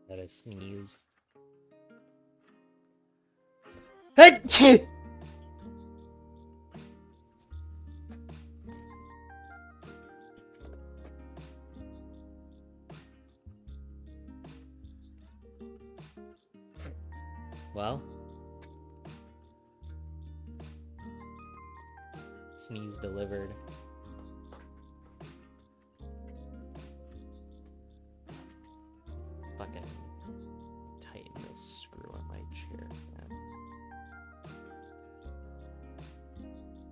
Gotta sneeze. Well, sneeze delivered. Fucking tighten this screw on my chair.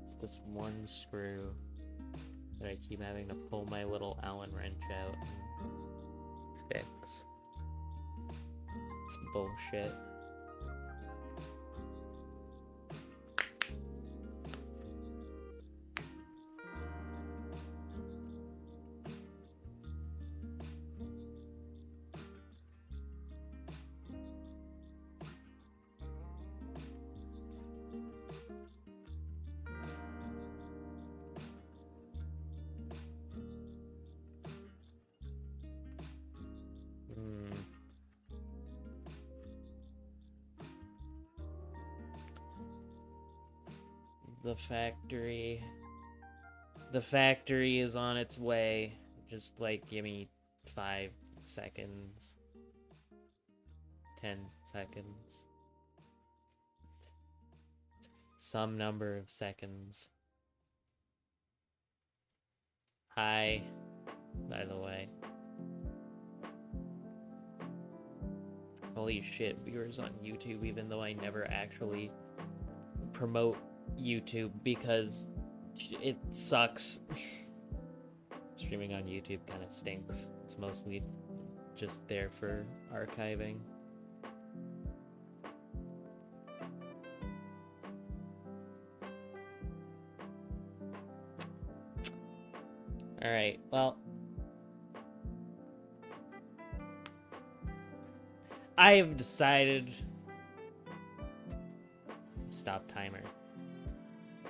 It's this one screw that I keep having to pull my little Allen wrench out and fix. It's bullshit. The factory is on its way. Just like give me 5 seconds. 10 seconds. Some number of seconds. Hi, by the way. Holy shit, viewers on YouTube, even though I never actually promote YouTube because it sucks. Streaming on YouTube kind of stinks. It's mostly just there for archiving. Alright, well, I have decided... Stop timer.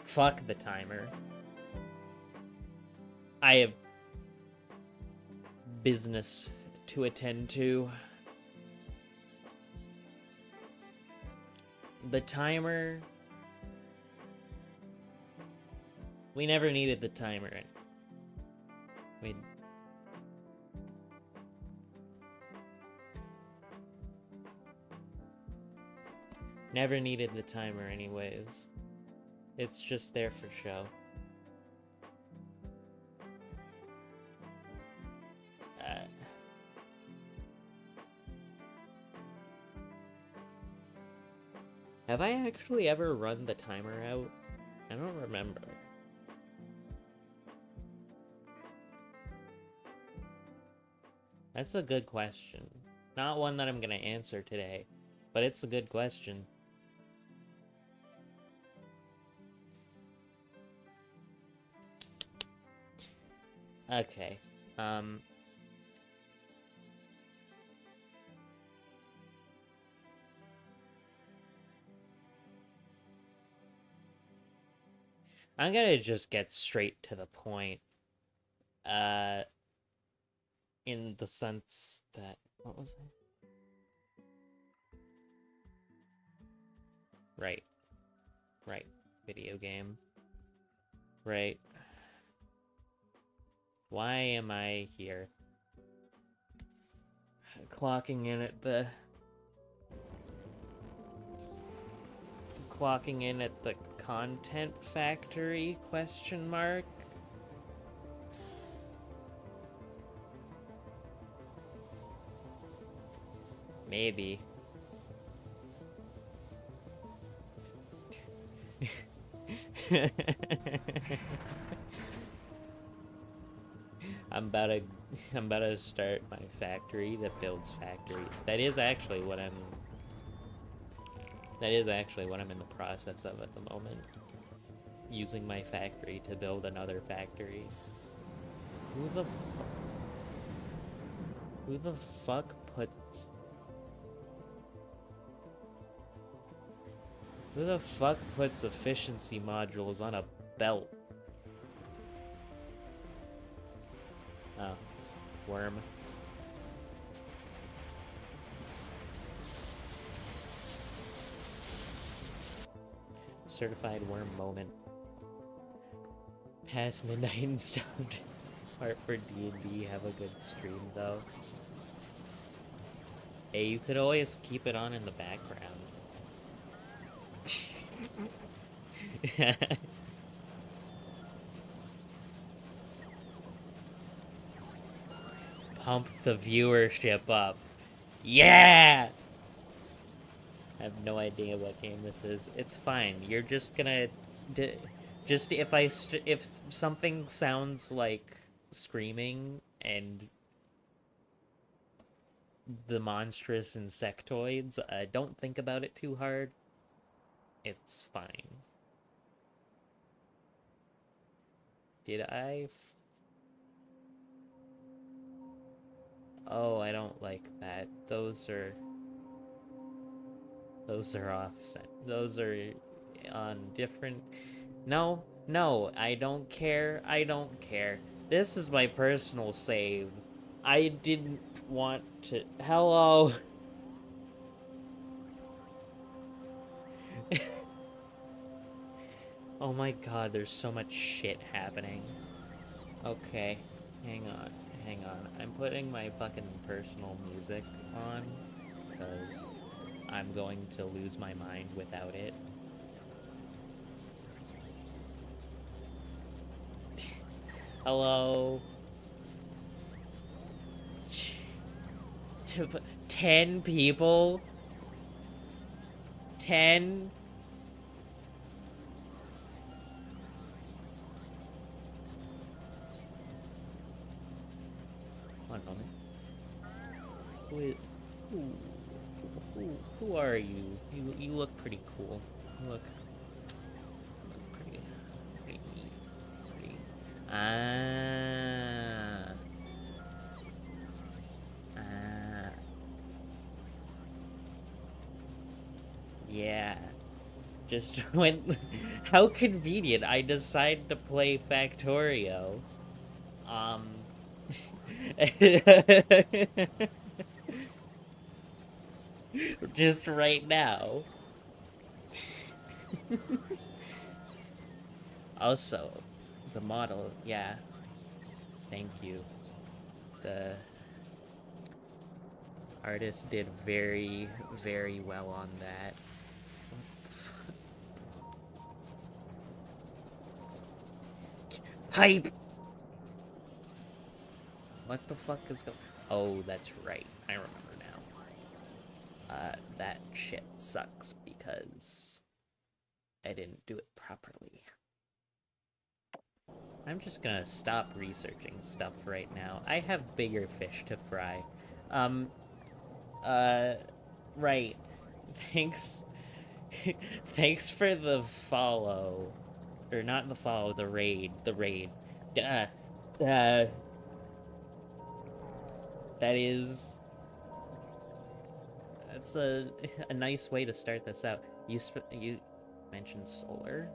Fuck the timer. I have business to attend to. The timer... We never needed the timer. We... Never needed the timer anyways. It's just there for show. Have I actually ever run the timer out? I don't remember. That's a good question. Not one that I'm gonna answer today, but it's a good question. Okay. I'm gonna just get straight to the point. In the sense that, what was it? Right. Video game. Right. Why am I here? Clocking in at the content factory, question mark? Maybe. I'm about to start my factory that builds factories. That is actually what I'm in the process of at the moment. Using my factory to build another factory. Who the fuck puts... Who the fuck puts efficiency modules on a belt? Oh. Worm. Certified worm moment. Past midnight and stopped. Part for D&D, have a good stream though. Hey, you could always keep it on in the background. Pump the viewership up. Yeah! I have no idea what game this is. It's fine. You're just gonna... Just if something sounds like screaming and the monstrous insectoids, don't think about it too hard. It's fine. Did I... Oh, I don't like that. Those are offset. Those are on different... No, I don't care. This is my personal save. I didn't want to... Hello! Oh my god, there's so much shit happening. Okay, hang on. I'm putting my fucking personal music on, because I'm going to lose my mind without it. Hello? 10 people? 10? One moment. Who are you? You look pretty cool. You look pretty neat. Yeah. Just went... How convenient. I decided to play Factorio. Just right now. Also, the model, yeah. Thank you. The artist did very, very well on that. Pipe! What the fuck is going... Oh, that's right. I remember now. That shit sucks because I didn't do it properly. I'm just gonna stop researching stuff right now. I have bigger fish to fry. Uh, right. Thanks. Thanks for the follow. Or not the follow, the raid. The raid. Uh, that is... That's a nice way to start this out. You mentioned solar.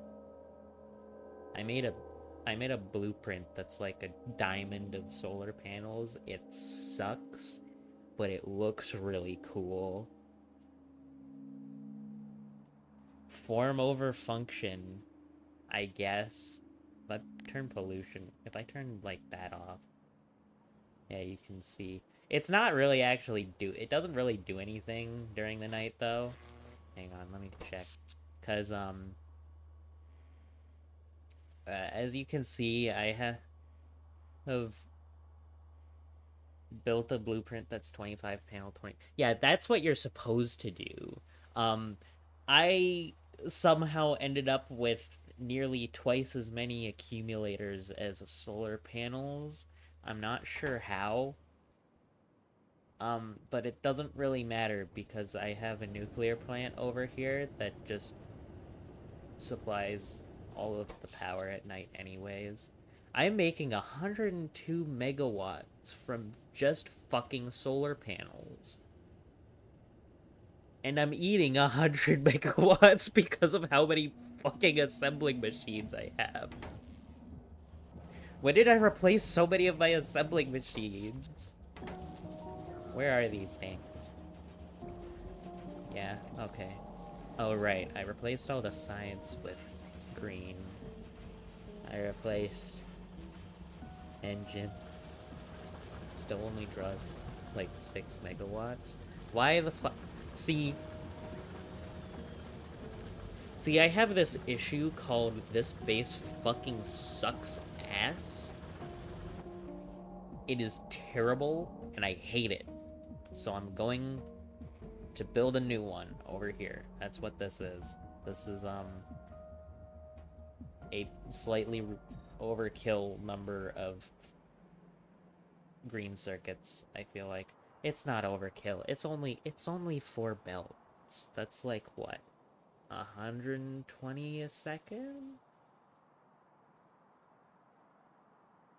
I made a blueprint that's like a diamond of solar panels. It sucks, but it looks really cool. Form over function, I guess. But turn pollution. If I turn like that off, yeah, you can see. It's not really actually it doesn't really do anything during the night though. Hang on, let me check. Cause as you can see, I have built a blueprint that's 25 panel 20. Yeah, that's what you're supposed to do. I somehow ended up with nearly twice as many accumulators as solar panels. I'm not sure how. But it doesn't really matter because I have a nuclear plant over here that just supplies all of the power at night anyways. I'm making 102 megawatts from just fucking solar panels. And I'm eating 100 megawatts because of how many fucking assembling machines I have. When did I replace so many of my assembling machines? Where are these things? Yeah, okay. Oh, right. I replaced all the science with green. I replaced engines. Still only draws like 6 megawatts. Why the fuck? See, I have this issue called this base fucking sucks ass. It is terrible, and I hate it. So I'm going to build a new one over here. That's what this is. This is, a slightly overkill number of green circuits, I feel like. It's not overkill. It's only 4 belts. That's like, what? 120 a second?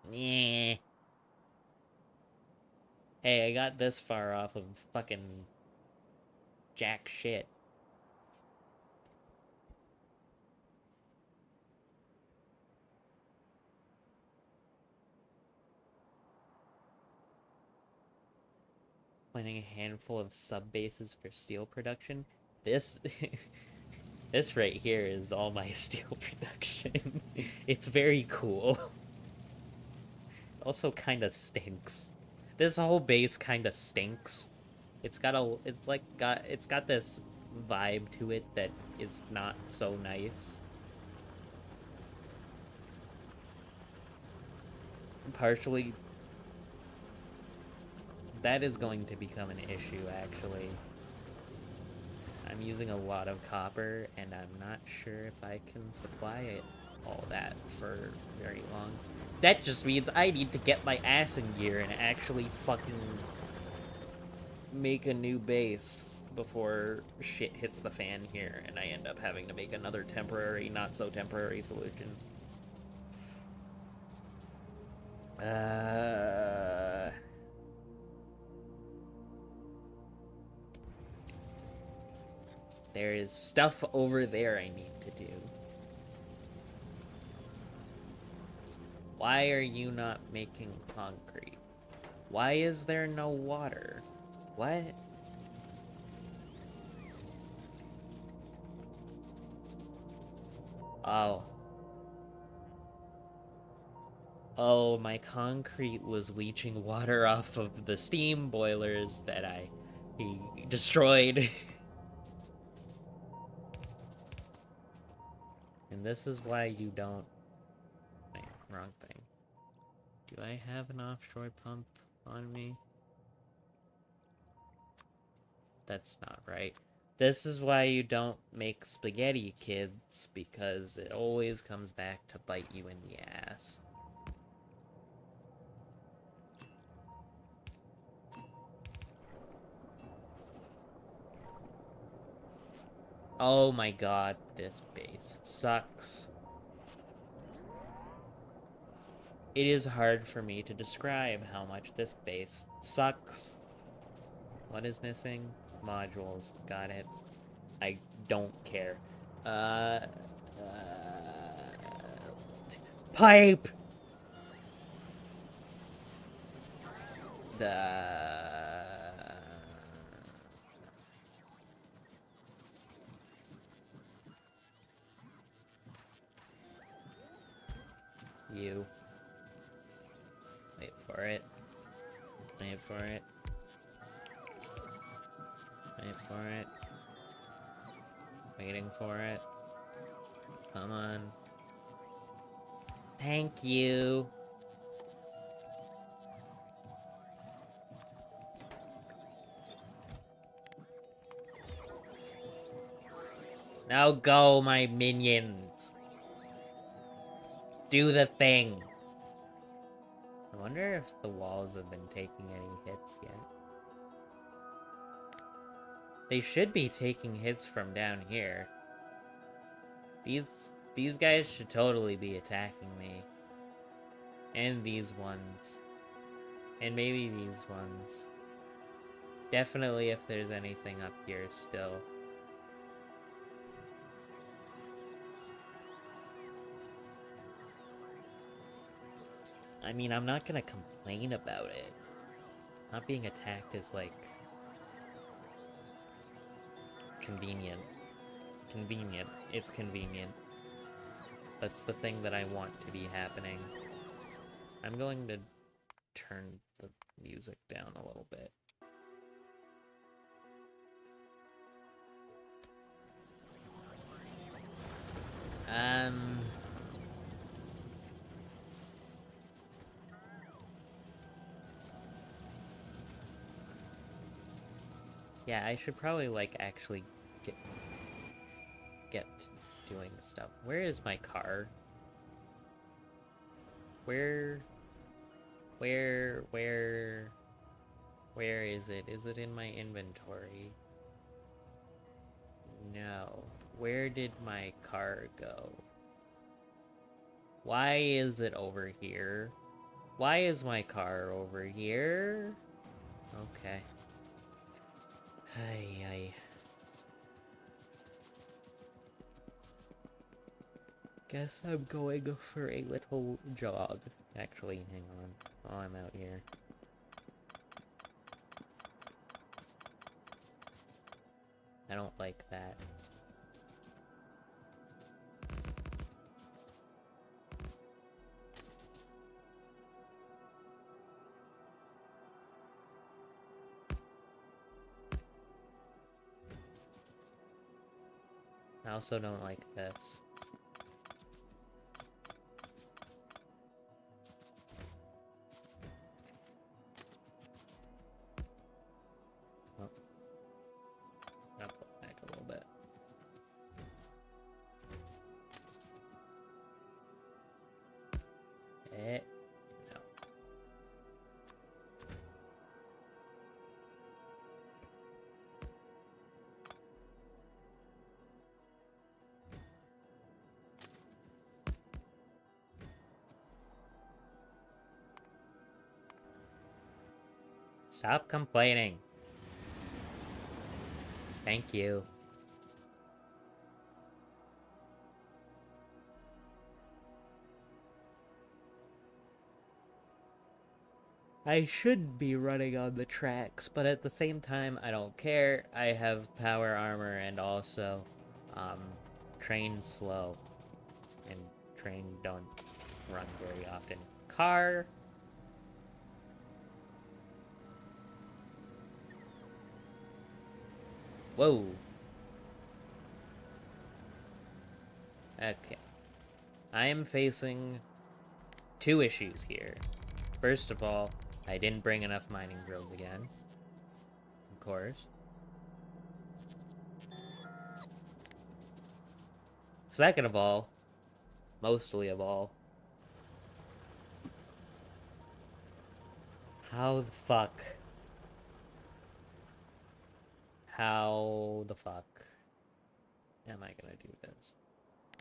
Yeah. Hey, I got this far off of fucking jack shit. Planning a handful of sub-bases for steel production. This... this right here is all my steel production. It's very cool. Also kinda stinks. This whole base kinda stinks. It's got this vibe to it that is not so nice. Partially, that is going to become an issue, actually. I'm using a lot of copper, and I'm not sure if I can supply it all that for very long. That just means I need to get my ass in gear and actually fucking make a new base before shit hits the fan here, and I end up having to make another temporary, not so temporary solution. There is stuff over there I need to do. Why are you not making concrete? Why is there no water? What? Oh. Oh, my concrete was leaching water off of the steam boilers that he destroyed. And this is why you don't... Wait, wrong thing. Do I have an offshore pump on me? That's not right. This is why you don't make spaghetti, kids, because it always comes back to bite you in the ass. Oh my god, this base sucks. It is hard for me to describe how much this base sucks. What is missing? Modules. Got it. I don't care. Uh, pipe! You. Wait for it. Wait for it. Wait for it. Waiting for it. Come on. Thank you. Now go, my minions. Do the thing. I wonder if the walls have been taking any hits yet. They should be taking hits from down here. These guys should totally be attacking me. And these ones. And maybe these ones. Definitely if there's anything up here still. I mean, I'm not gonna complain about it. Not being attacked is, like, convenient. Convenient. It's convenient. That's the thing that I want to be happening. I'm going to turn the music down a little bit. Yeah, I should probably, like, actually get doing stuff. Where is my car? Where is it? Is it in my inventory? No. Where did my car go? Why is it over here? Why is my car over here? Okay. Ay. Guess I'm going for a little jog. Actually, hang on. While I'm out here. I don't like that. I also don't like this. Oh. I'll pull it back a little bit. No. Stop complaining. Thank you. I should be running on the tracks, but at the same time, I don't care. I have power armor and also, train slow. And train don't run very often. Car! Whoa! Okay. I am facing two issues here. First of all, I didn't bring enough mining drills again. Of course. Second of all, mostly of all, how the fuck? How the fuck? am I gonna do this?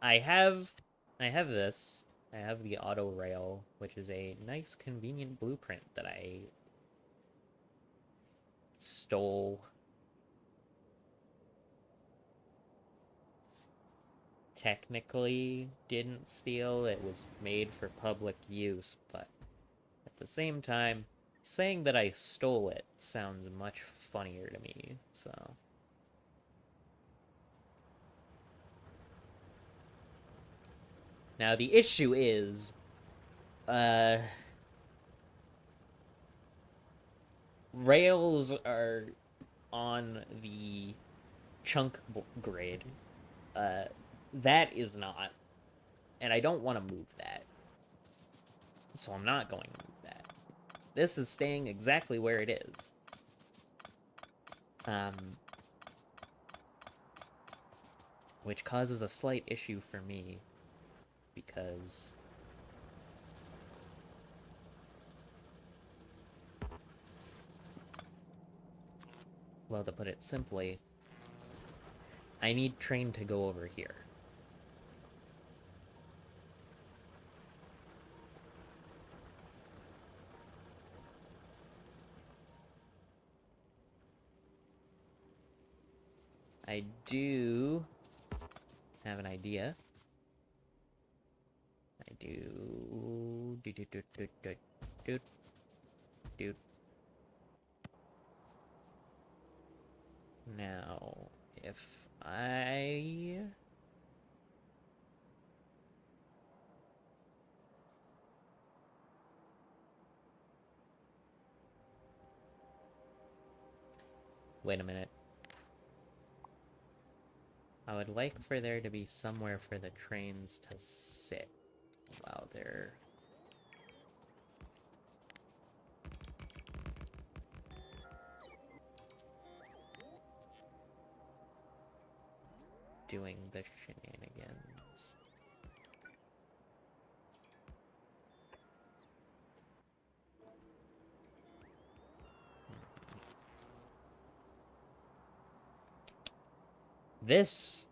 I have this. I have the auto rail, which is a nice, convenient blueprint that I stole. Technically didn't steal, it was made for public use, but at the same time, saying that I stole it sounds much funnier to me, so. Now the issue is, rails are on the chunk grid. That is not, and I don't want to move that. So I'm not going to move that. This is staying exactly where it is. Which causes a slight issue for me, because well, to put it simply, I need train to go over here. I do have an idea. I do. Now, if I wait a minute. I would like for there to be somewhere for the trains to sit while they're doing the shenanigans. This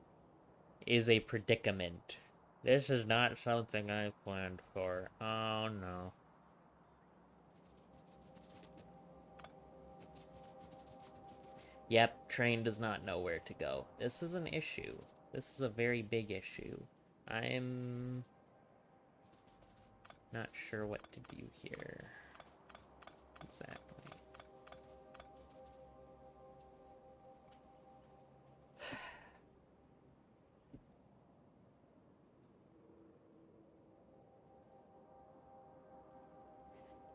is a predicament. This is not something I planned for. Oh no. Yep, train does not know where to go. This is an issue. This is a very big issue. I'm not sure what to do here. Exactly.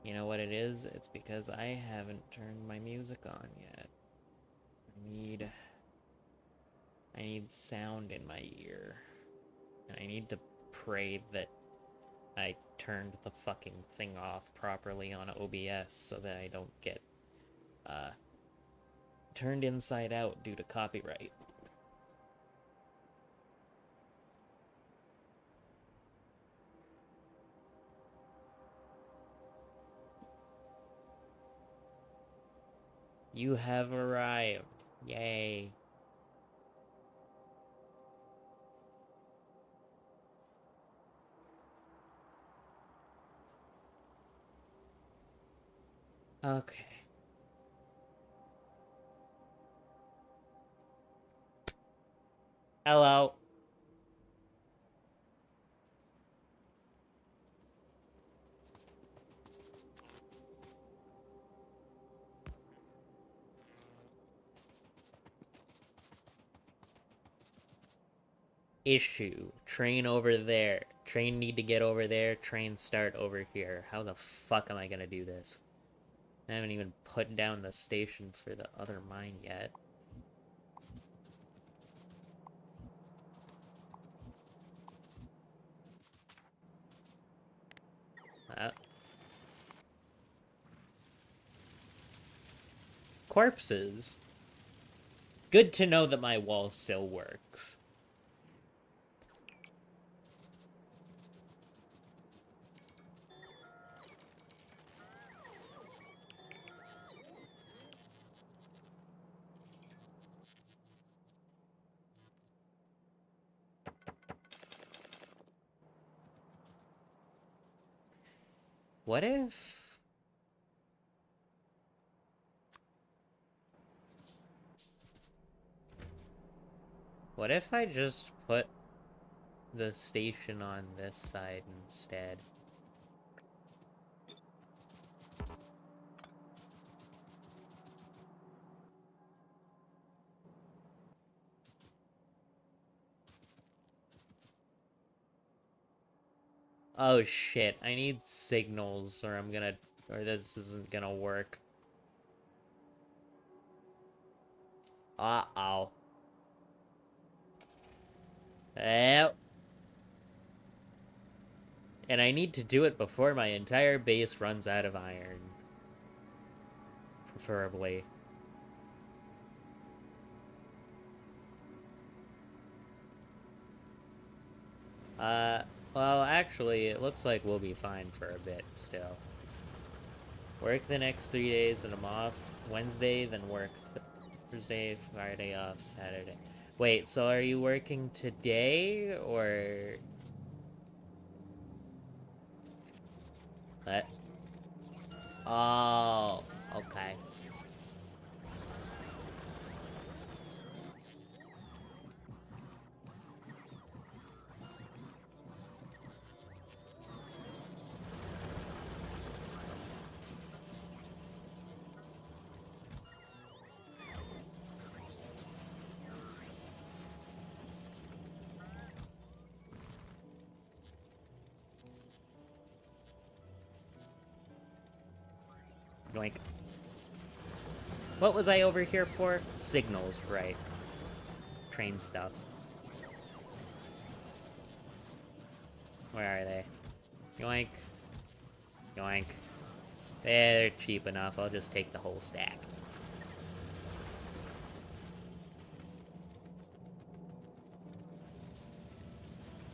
You know what it is? It's because I haven't turned my music on yet. I need sound in my ear. And I need to pray that I turned the fucking thing off properly on OBS so that I don't get turned inside out due to copyright. You have arrived. Yay. Okay. Hello. Issue. Train over there. Train need to get over there. Train start over here. How the fuck am I gonna do this? I haven't even put down the station for the other mine yet. Corpses. Good to know that my wall still works. What if... What if I just put the station on this side instead? Oh shit, I need signals or this isn't gonna work. Uh-oh. Yep. And I need to do it before my entire base runs out of iron. Preferably. Well, actually, it looks like we'll be fine for a bit still. Work the next 3 days and I'm off Wednesday, then work Thursday, Friday off, Saturday. Wait, so are you working today, or... What? Oh, okay. Yoink. What was I over here for? Signals, right. Train stuff. Where are they? Yoink. Yoink. They're cheap enough. I'll just take the whole stack.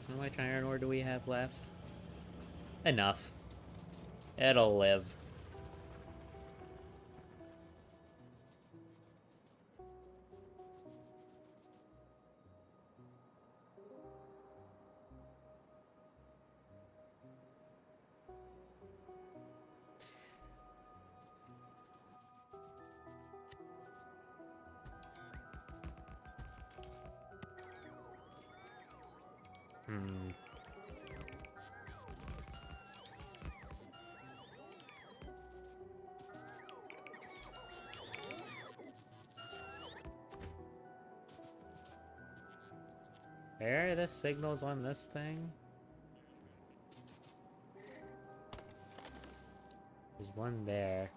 How much iron ore do we have left? Enough. It'll live. Where are the signals on this thing? There's one there.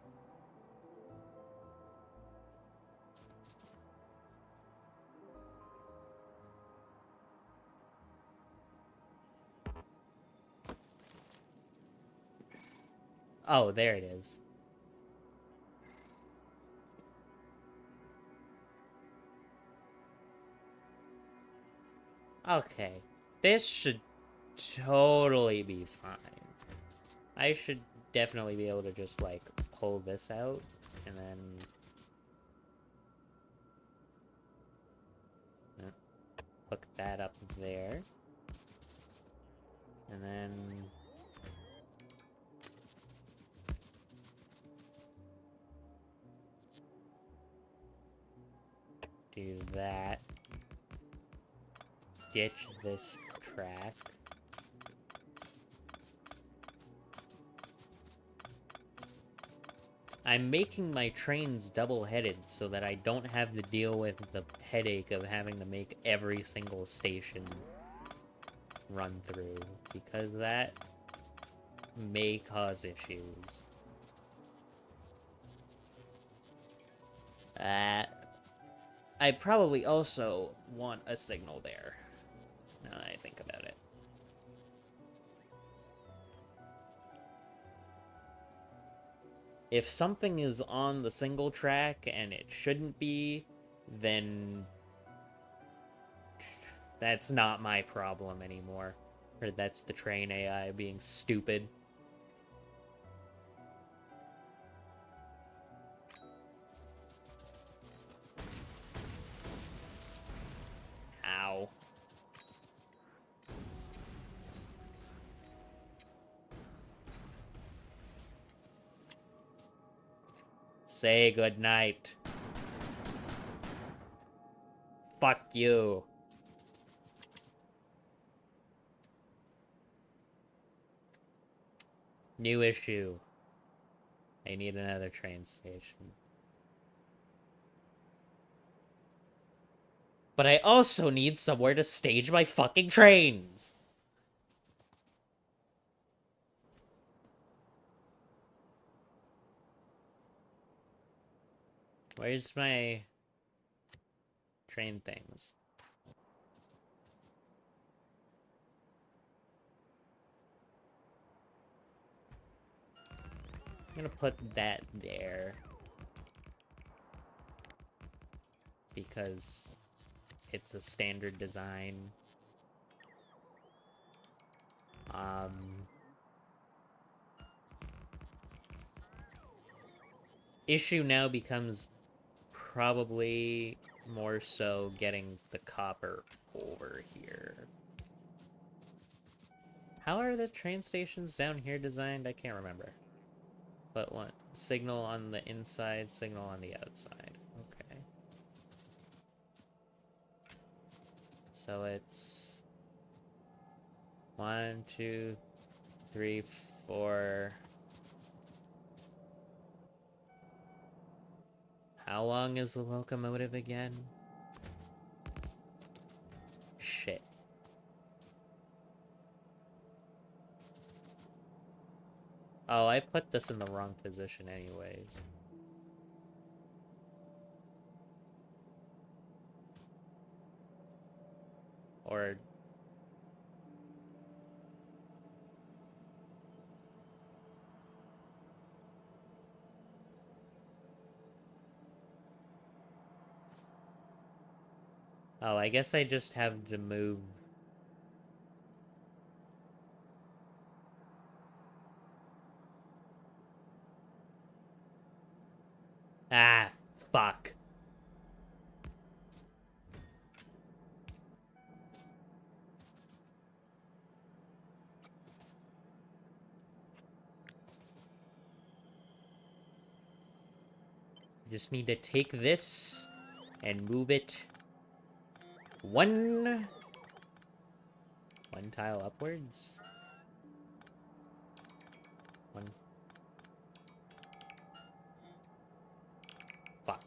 Oh, there it is. Okay. This should totally be fine. I should definitely be able to just, like, pull this out, and then... hook that up there. And then... do that. Ditch this track. I'm making my trains double-headed so that I don't have to deal with the headache of having to make every single station run through, because that may cause issues. I probably also want a signal there, now that I think about it. If something is on the single track and it shouldn't be, then that's not my problem anymore. Or that's the train AI being stupid. Ow. Say goodnight. Fuck you. New issue. I need another train station. But I also need somewhere to stage my fucking trains. Where's my train things? I'm gonna put that there. Because it's a standard design. Issue now becomes probably more so getting the copper over here. How are the train stations down here designed? I can't remember. But what? Signal on the inside, signal on the outside. Okay. So it's 1, 2, 3, 4. How long is the locomotive again? Shit. Oh, I put this in the wrong position anyways. Or... Oh, I guess I just have to move... Ah, fuck. Just need to take this and move it one tile upwards. One. Fuck.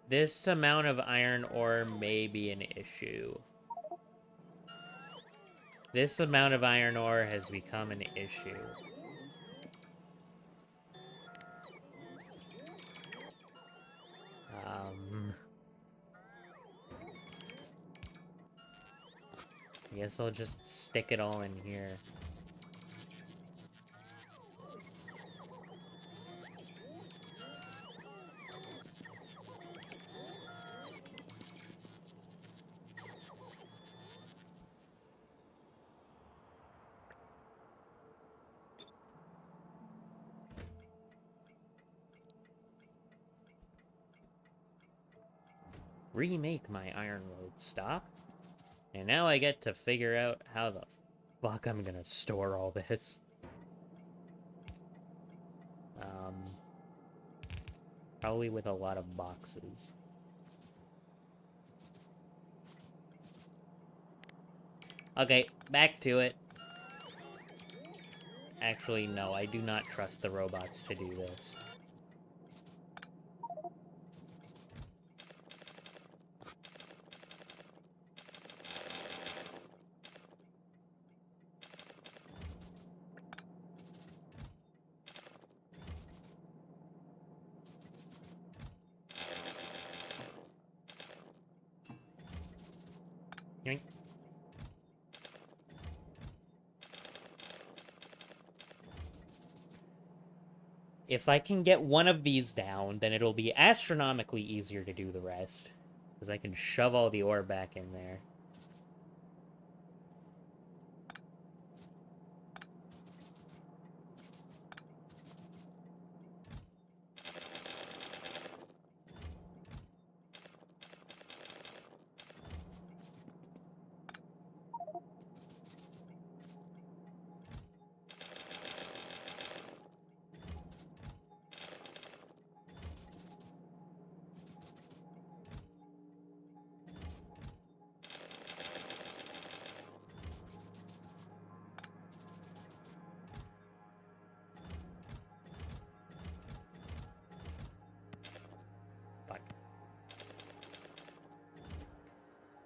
This amount of iron ore may be an issue. This amount of iron ore has become an issue. I guess I'll just stick it all in here. Remake my iron road stop. And now I get to figure out how the fuck I'm gonna store all this. Probably with a lot of boxes. Okay, back to it. Actually, no, I do not trust the robots to do this. Yoink. If I can get one of these down, then it'll be astronomically easier to do the rest. Because I can shove all the ore back in there.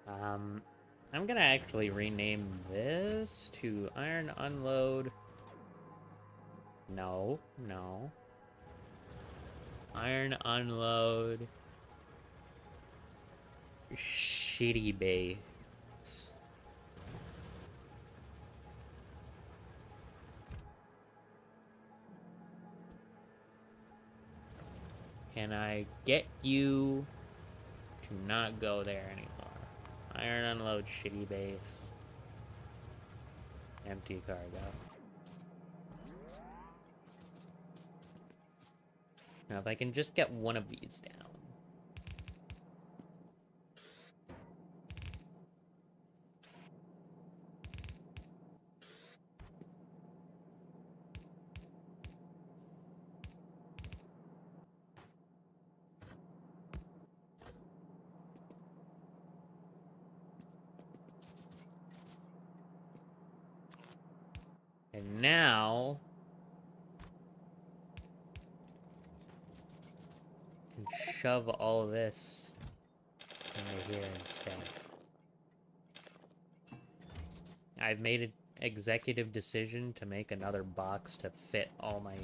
I'm gonna actually rename this to Iron Unload. No, no. Iron Unload. Shitty base. Can I get you to not go there anymore? Iron Unload, shitty base. Empty cargo. Now if I can just get one of these down. And now I can shove all this into here instead. I've made an executive decision to make another box to fit all my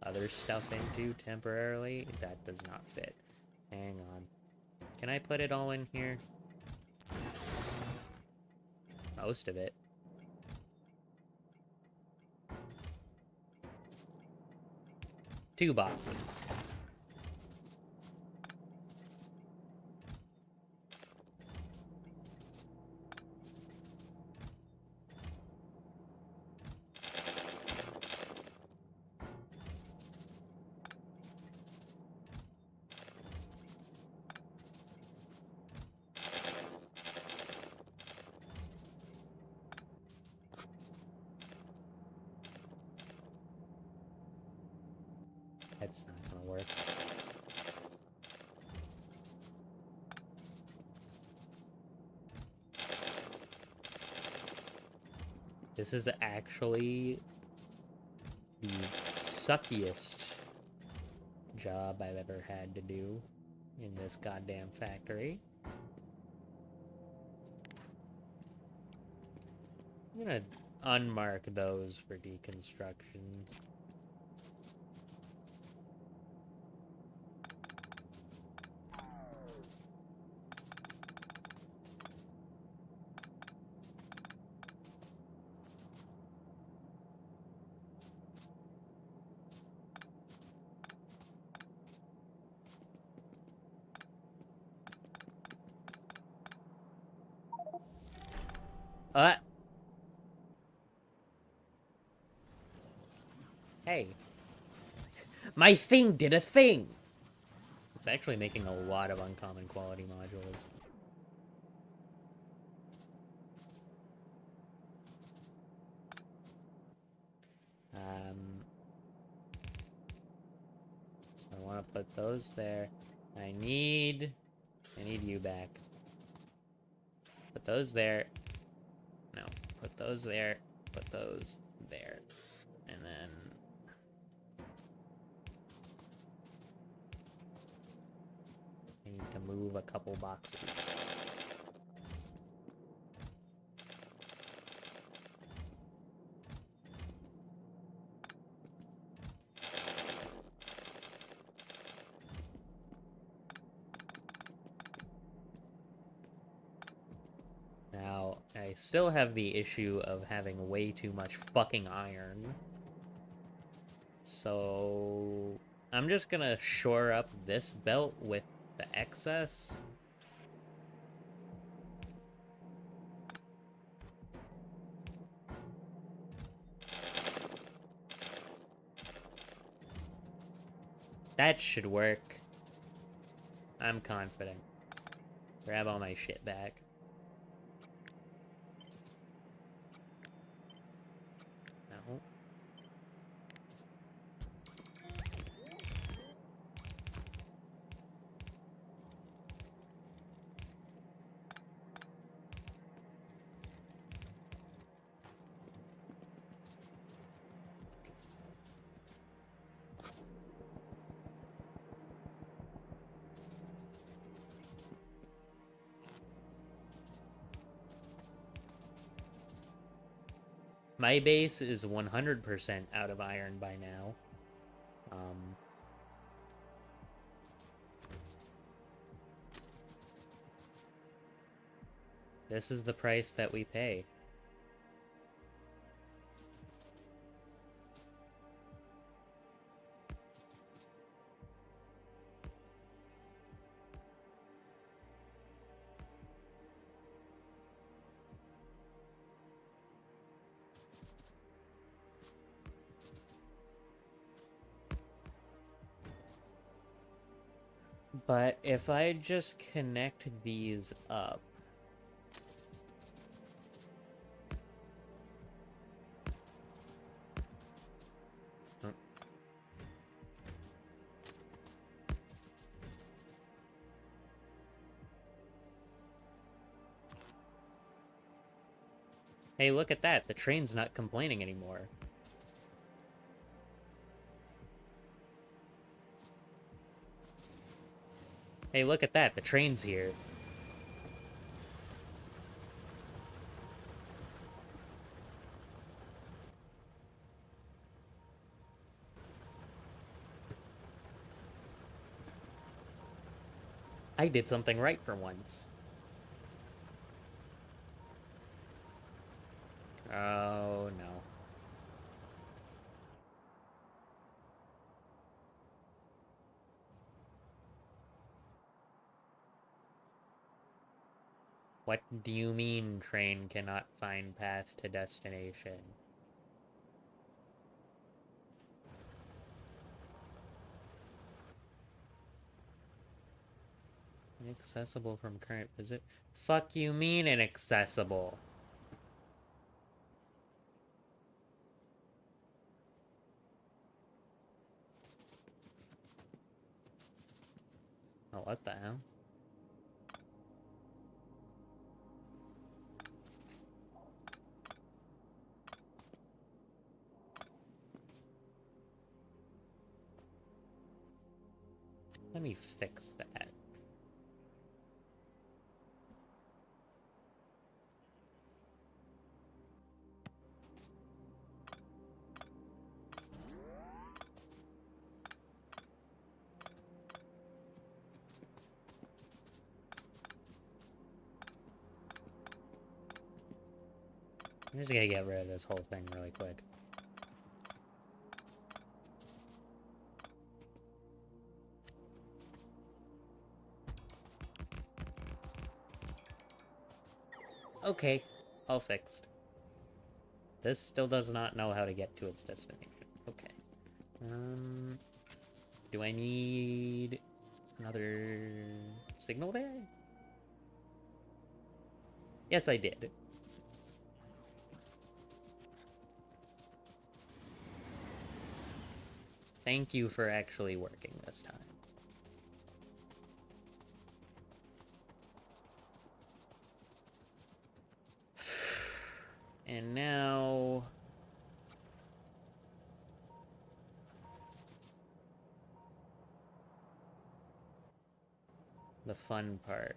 other stuff into temporarily. That does not fit. Hang on. Can I put it all in here? Most of it. Two boxes. That's not gonna work. This is actually the suckiest job I've ever had to do in this goddamn factory. I'm gonna unmark those for deconstruction. Hey. My thing did a thing! It's actually making a lot of uncommon quality modules. So I want to put those there. I need you back. Put those there. No, put those there. Put those there. And then... I need to move a couple boxes. Now, I still have the issue of having way too much fucking iron. So... I'm just gonna shore up this belt with the excess. That should work. I'm confident. Grab all my shit back. No. My base is 100% out of iron by now. This is the price that we pay. But if I just connect these up... Hey, look at that. The train's not complaining anymore. Hey, look at that. The train's here. I did something right for once. Oh, no. What do you mean train cannot find path to destination? Inaccessible from current visit? Fuck you mean inaccessible? Oh, what the hell? Let me fix that. I'm just gonna get rid of this whole thing really quick. Okay, all fixed. This still does not know how to get to its destination. Okay. Do I need another signal there? Yes, I did. Thank you for actually working this time. And now... the fun part.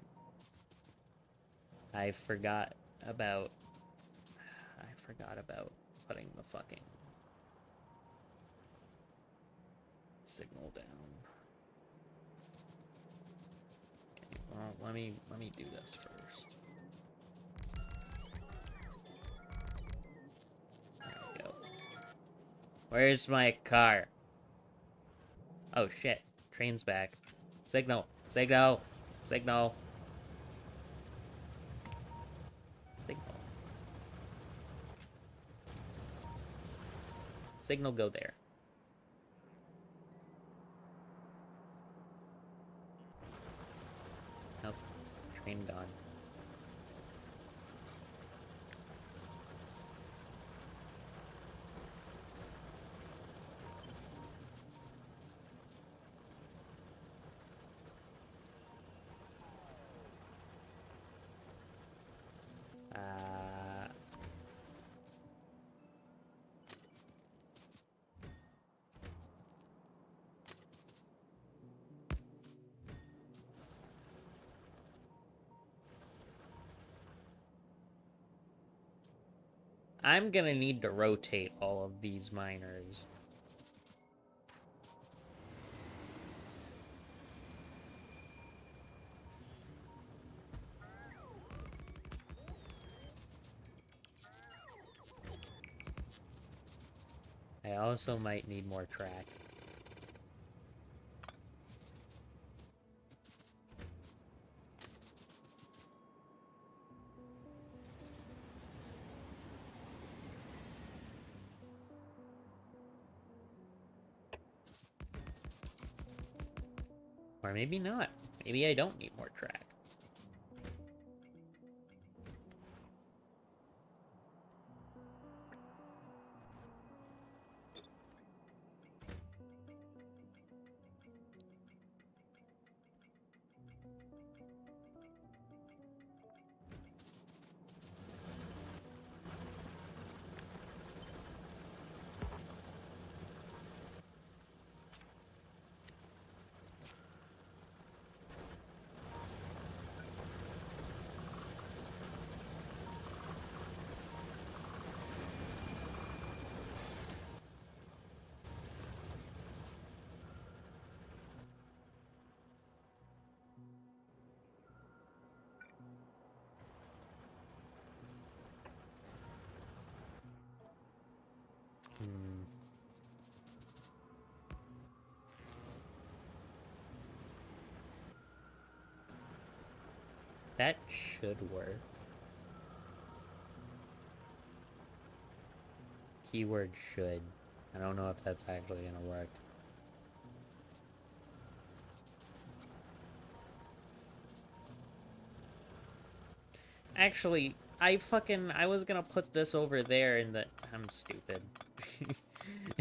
I forgot about putting the fucking signal down. Okay, well, let me do this first. There we go. Where's my car? Oh shit. Train's back. Signal. Signal. Signal. Signal. Signal, go there. Nope. Train gone. I'm gonna need to rotate all of these miners. I also might need more track. Or maybe not. Maybe I don't need more track. That should work. Keyword should. I don't know if that's actually gonna work. Actually, I was gonna put this over there in the... I'm stupid.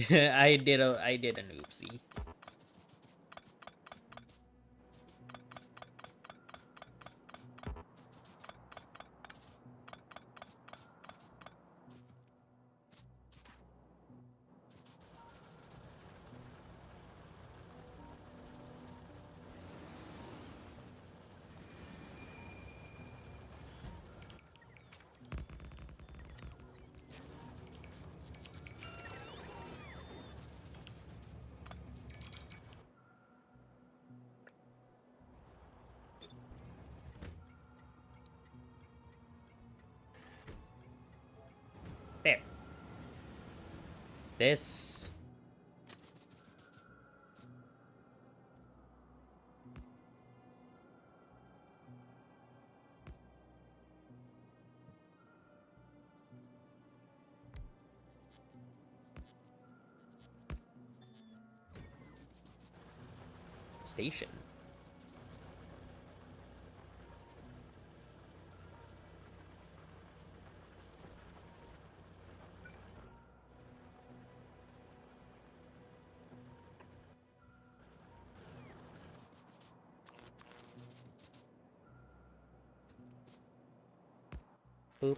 I did an oopsie. There. This... station. Boop.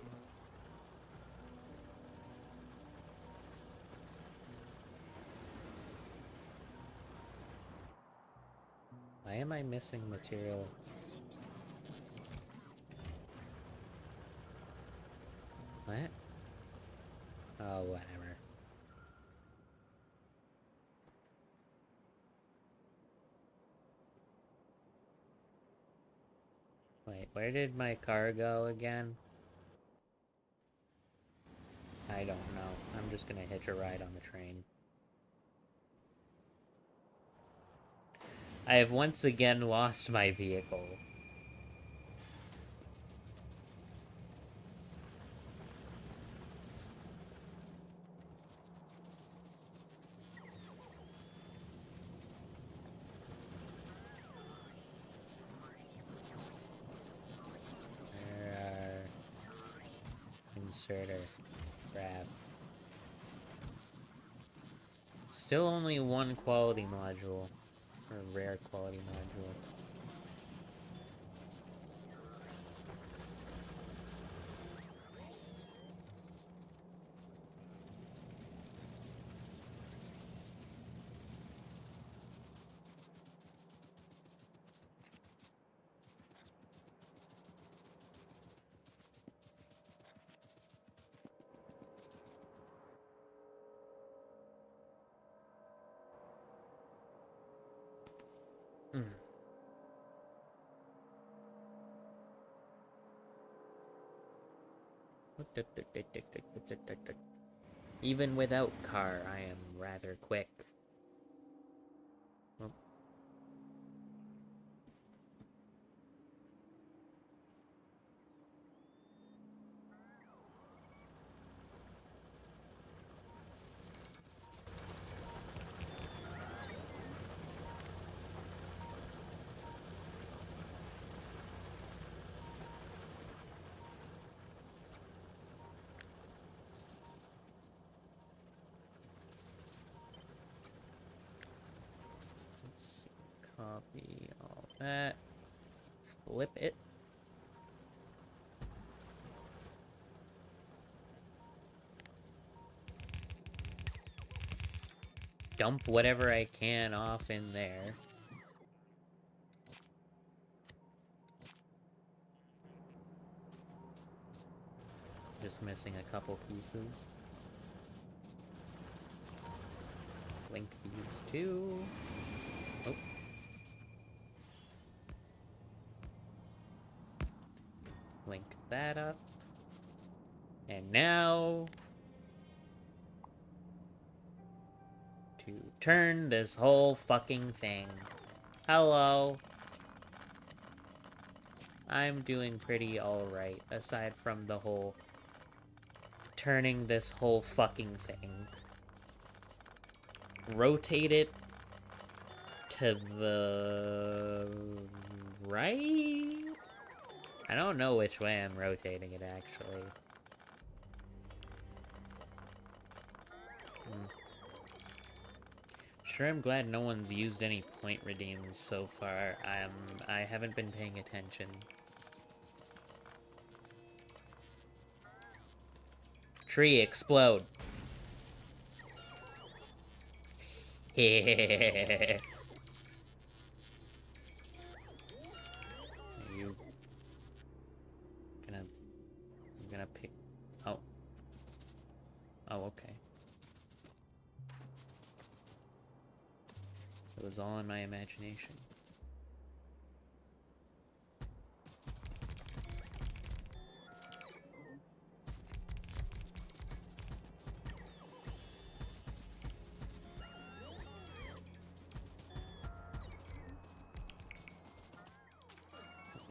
Why am I missing material? What? Oh, whatever. Wait, where did my car go again? I don't know. I'm just gonna hitch a ride on the train. I have once again lost my vehicle. Inserter. Grab. Still only one quality module. Or rare quality module. Even without car, I am rather quick. Oh. Let's see. Copy all that. Flip it. Dump whatever I can off in there. Just missing a couple pieces. Link these two. Oh. Link that up. And now to turn this whole fucking thing. Hello. I'm doing pretty alright, aside from the whole turning this whole fucking thing. Rotate it to the right? I don't know which way I'm rotating it, actually. Sure, I'm glad no one's used any point redeems so far. I haven't been paying attention. Tree, explode. Yeah. You I'm gonna pick. Oh. Oh, okay. It was all in my imagination.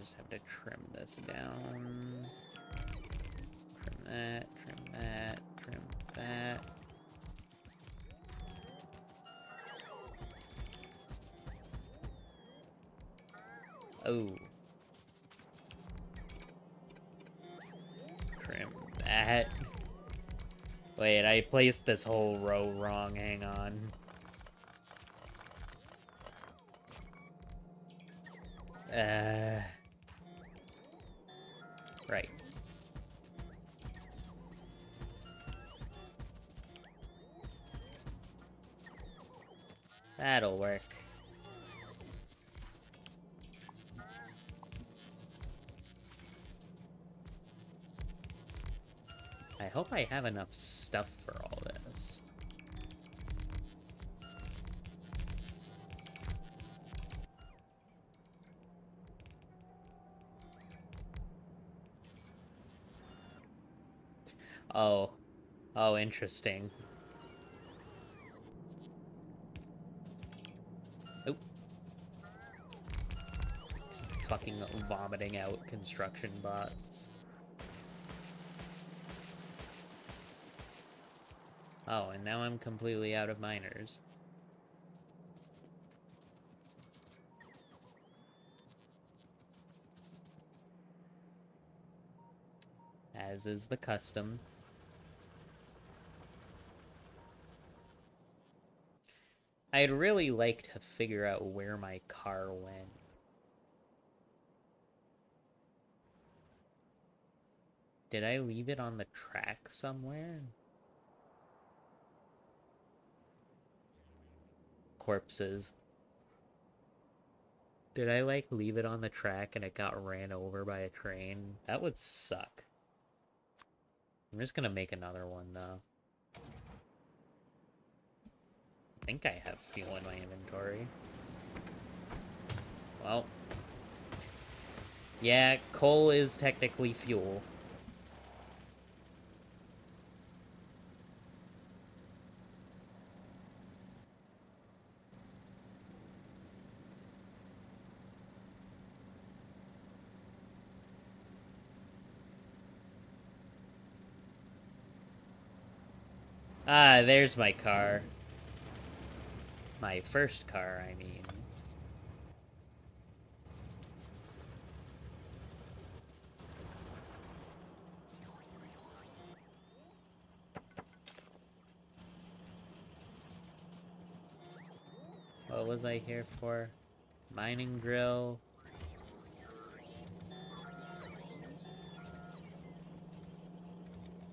Just have to trim this down. Trim that, trim that, trim that. Oh. Trim that. Wait, I placed this whole row wrong, hang on. Right. That'll work. I hope I have enough stuff for all this. Oh. Oh, interesting. Oop. Fucking vomiting out construction bots. Oh, and now I'm completely out of miners. As is the custom. I'd really like to figure out where my car went. Did I leave it on the track somewhere? Corpses. Did I, like, leave it on the track and it got ran over by a train? That would suck. I'm just gonna make another one, though. I think I have fuel in my inventory. Well. Yeah, coal is technically fuel. Ah, there's my car. My first car, I mean. What was I here for? Mining grill.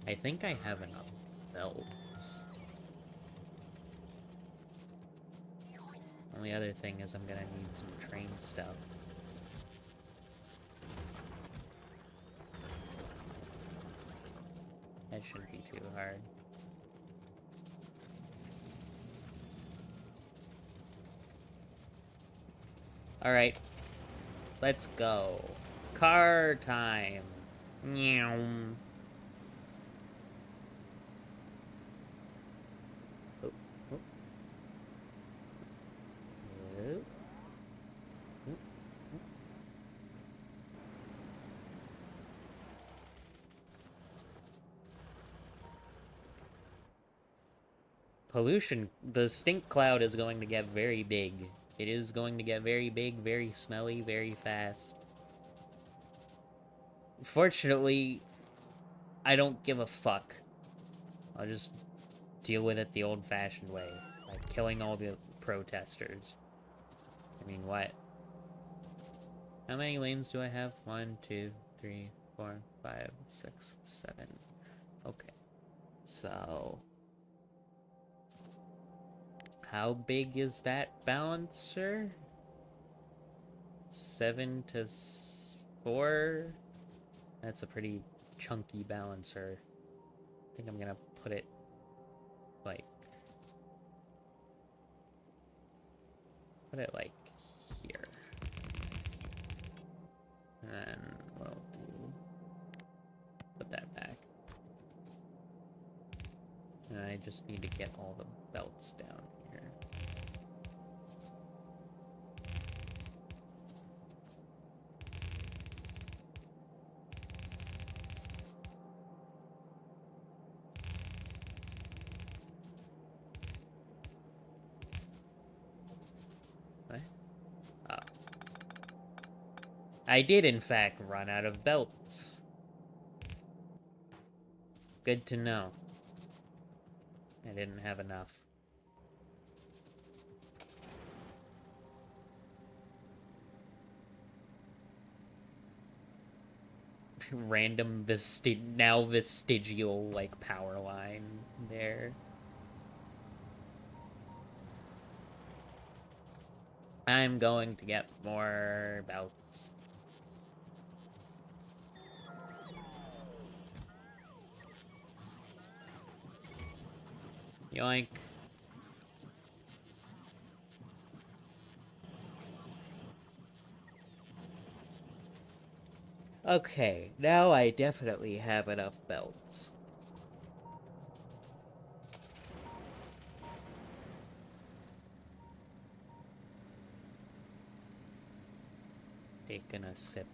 I think I have enough belts. Only other thing is I'm gonna need some train stuff. That shouldn't be too hard. Alright. Let's go. Car time. Meow. Oh, oh. Oh. Oh. Pollution. The stink cloud is going to get very big. It is going to get very big, very smelly, very fast. Fortunately, I don't give a fuck. I'll just deal with it the old-fashioned way. Like killing all the protesters. I mean, what? How many lanes do I have? 1, 2, 3, 4, 5, 6, 7. Okay. So... how big is that balancer? 7 to 4? That's a pretty chunky balancer. I think I'm gonna put it, like... put it, like, here. And then what I'll do... put that back. And I just need to get all the belts down here. What? Oh. I did, in fact, run out of belts. Good to know. I didn't have enough. Random now vestigial, like, power line there. I'm going to get more belts. Yoink. Okay, now I definitely have enough belts. Taking a sip.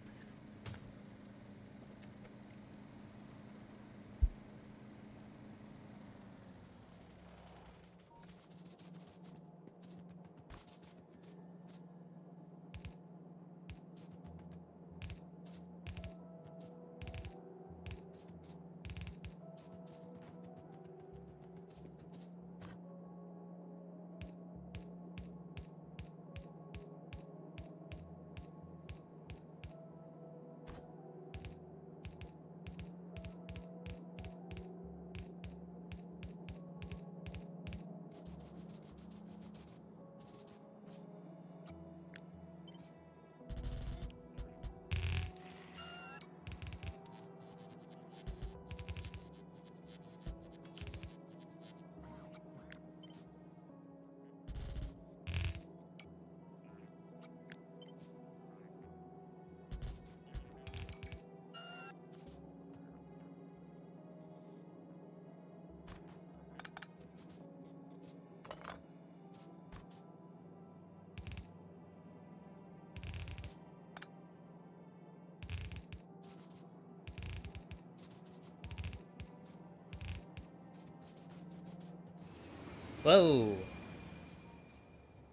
Whoa!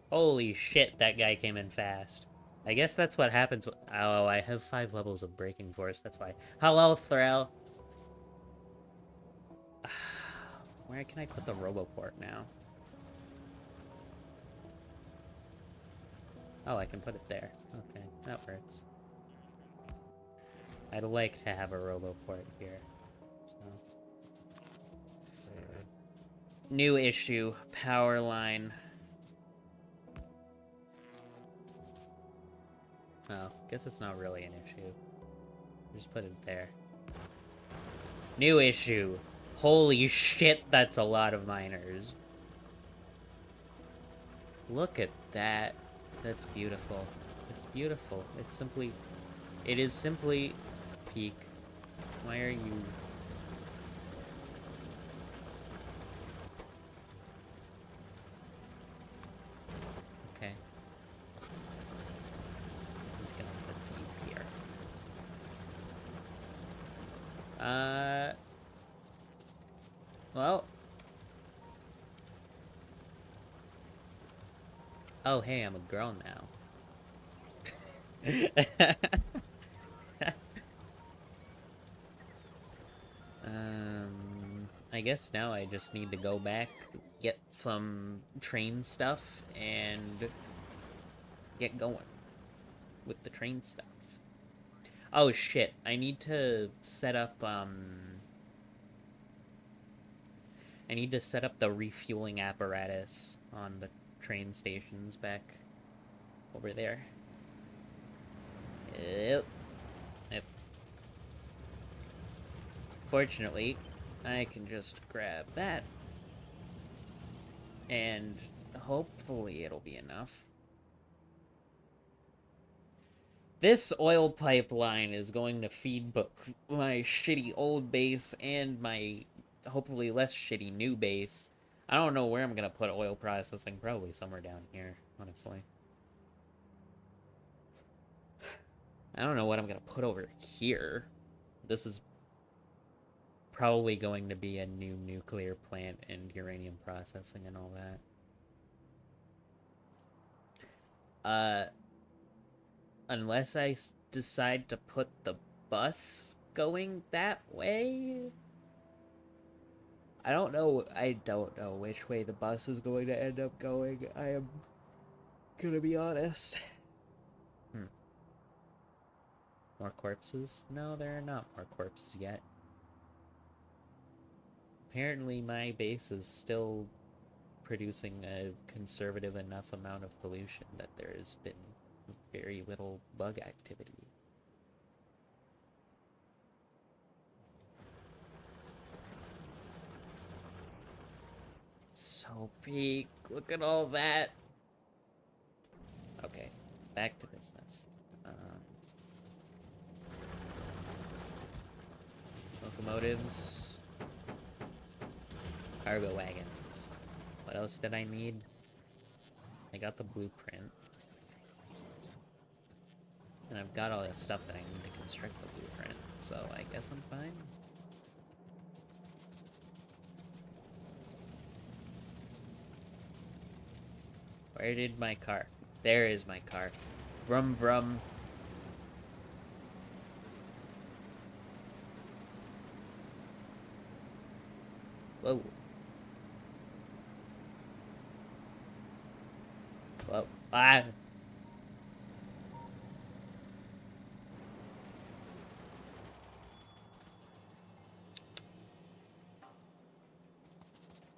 Holy shit, that guy came in fast. I guess that's what happens. Oh, I have 5 levels of braking force, that's why. Hello, Thrall. Where can I put the Roboport now? Oh, I can put it there. Okay, that works. I'd like to have a Roboport here. So. New issue. Power line. Oh, guess it's not really an issue. Just put it there. New issue. Holy shit, that's a lot of miners. Look at that. That's beautiful. It's beautiful. It's simply... It is simply... Peak. Why are you... Okay. I'm just gonna put these here. Well... Oh, hey, I'm a girl now. I guess now I just need to go back, get some train stuff, and get going with the train stuff. Oh shit, I need to set up, I need to set up the refueling apparatus on the train stations back over there. Yep. Fortunately, I can just grab that, and hopefully it'll be enough. This oil pipeline is going to feed both my shitty old base and my hopefully less shitty new base. I don't know where I'm going to put oil processing, probably somewhere down here, honestly. I don't know what I'm going to put over here. This is probably going to be a new nuclear plant and uranium processing and all that. Unless I decide to put the bus going that way. I don't know which way the bus is going to end up going. I am gonna be honest. More corpses? No, there are not more corpses yet. Apparently my base is still producing a conservative enough amount of pollution that there has been very little bug activity. It's so big. Look at all that. Okay, back to business. Locomotives. Cargo wagons. What else did I need? I got the blueprint. And I've got all the stuff that I need to construct the blueprint, so I guess I'm fine. Where did my car? There is my car. Vroom vroom. Whoa. Whoa. Ah!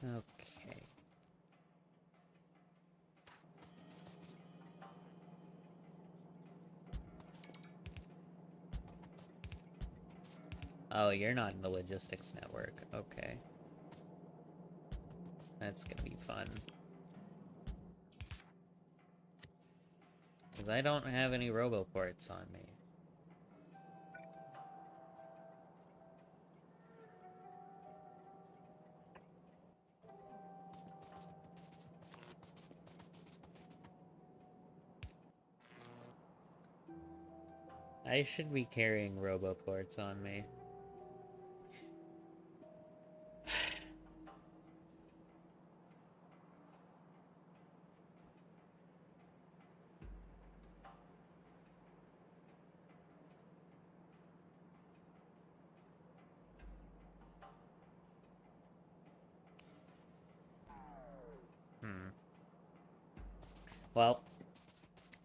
Okay. Oh, you're not in the logistics network. Okay. That's gonna be fun. Because I don't have any roboports on me. I should be carrying roboports on me. Well,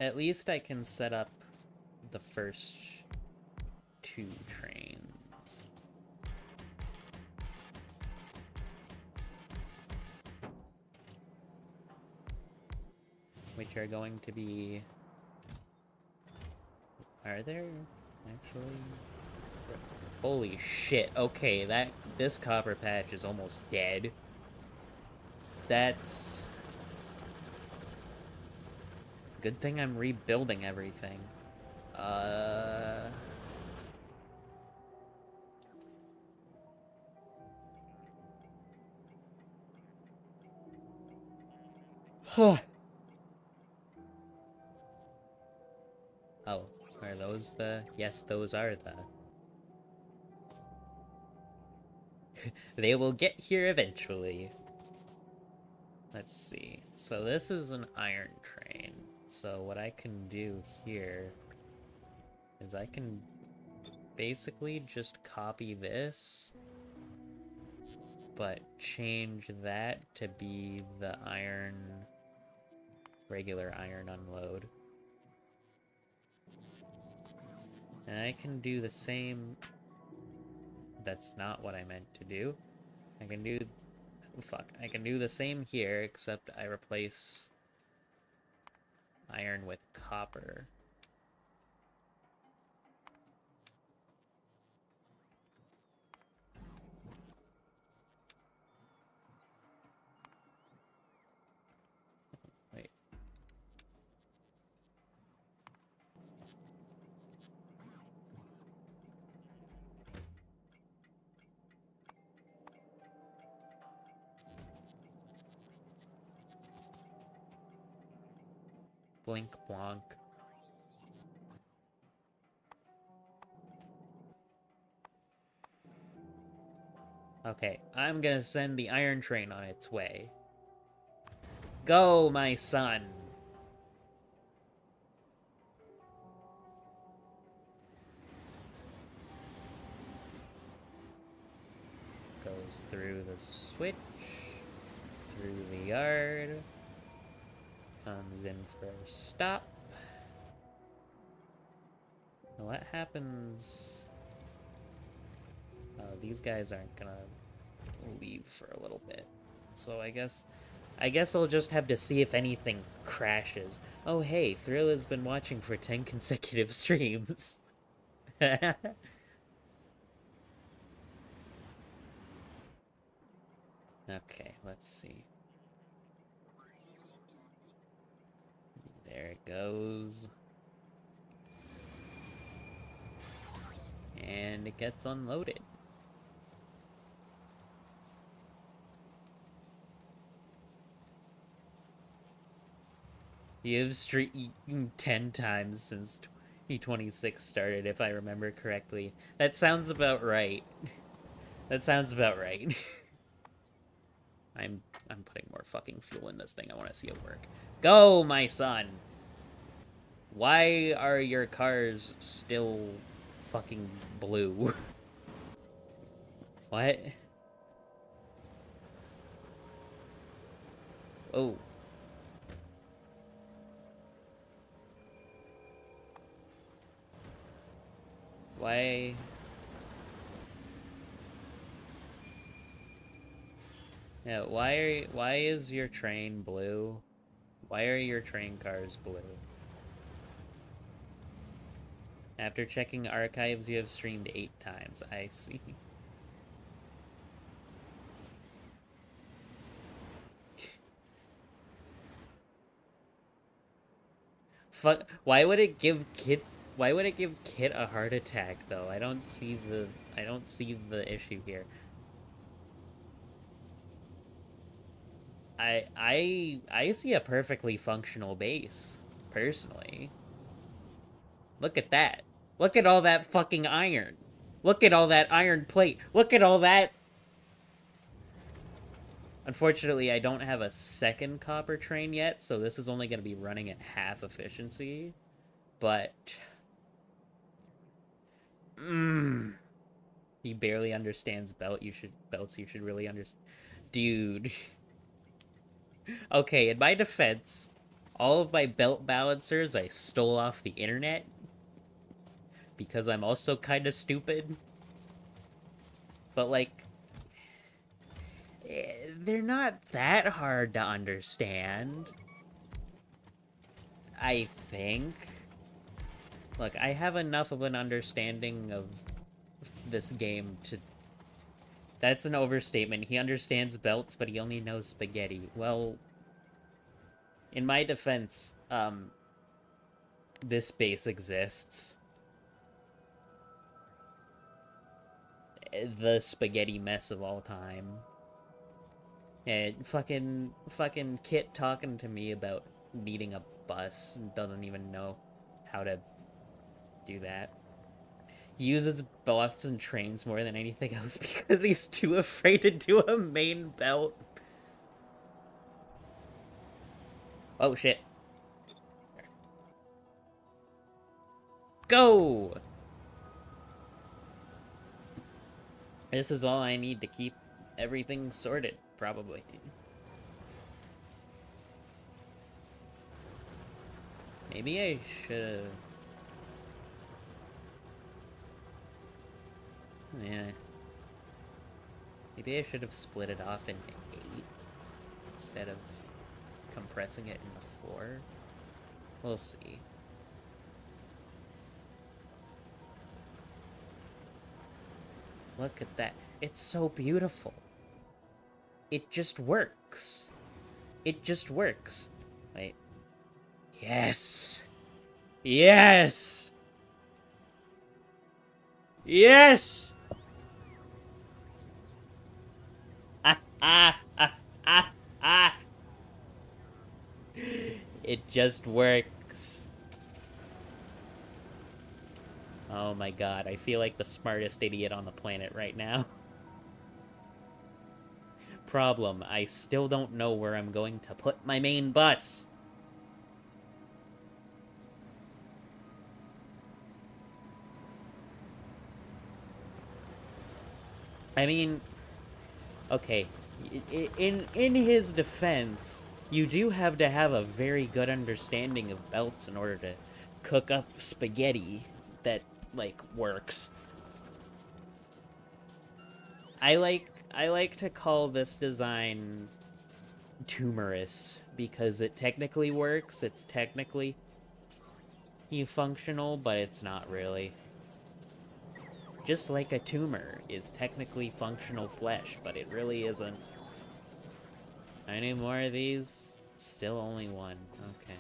at least I can set up the first 2 trains. Which are going to be... Are there actually? Holy shit. Okay, this copper patch is almost dead. That's... Good thing I'm rebuilding everything. Huh. Oh, are those the... Yes, those are the... They will get here eventually. Let's see. So this is an iron train. So what I can do here is I can basically just copy this, but change that to be the iron, regular iron unload. And I can do the same... That's not what I meant to do. I can do... Fuck. I can do the same here, except I replace iron with copper. Wait. Blink Blanc. Okay, I'm gonna send the iron train on its way. Go, my son! Goes through the switch, through the yard, comes in for a stop. Now what happens... these guys aren't gonna leave for a little bit. So I guess I'll just have to see if anything crashes. Oh hey, Thrill has been watching for 10 consecutive streams. Okay, let's see. There it goes. And it gets unloaded. You've streamed 10 times since 2026 started, if I remember correctly. That sounds about right. That sounds about right. I'm putting more fucking fuel in this thing. I want to see it work. Go, my son! Why are your cars still fucking blue? What? Oh. Why? Yeah, why is your train blue? Why are your train cars blue? After checking archives, you have streamed 8 times. I see. Fuck, why would it give Kit a heart attack though? I don't see the issue here. I see a perfectly functional base, personally. Look at that. Look at all that fucking iron. Look at all that iron plate. Look at all that. Unfortunately, I don't have a second copper train yet, so this is only going to be running at half efficiency. But... He barely understands belts. You should really understand. Dude. Okay, in my defense, All of my belt balancers I stole off the internet because I'm also kind of stupid. But, like, they're not that hard to understand. I think. Look, I have enough of an understanding of this game to... That's an overstatement. He understands belts, but he only knows spaghetti. Well, in my defense, this base exists. The spaghetti mess of all time. And fucking Kit talking to me about needing a bus and doesn't even know how to do that. He uses buffs and trains more than anything else because he's too afraid to do a main belt. Oh shit. Go! This is all I need to keep everything sorted, probably. Maybe I should... Yeah. Maybe I should have split it off in 8 instead of compressing it into 4. We'll see. Look at that. It's so beautiful. It just works. It just works. Wait. Yes! Yes! Yes! It just works. Oh my god, I feel like the smartest idiot on the planet right now. Problem, I still don't know where I'm going to put my main bus. I mean, okay, in his defense, you do have to have a very good understanding of belts in order to cook up spaghetti that, like, works. I like to call this design tumorous because it technically works. It's technically functional, but it's not really. Just like a tumor is technically functional flesh, but it really isn't. Any more of these? Still only one. Okay.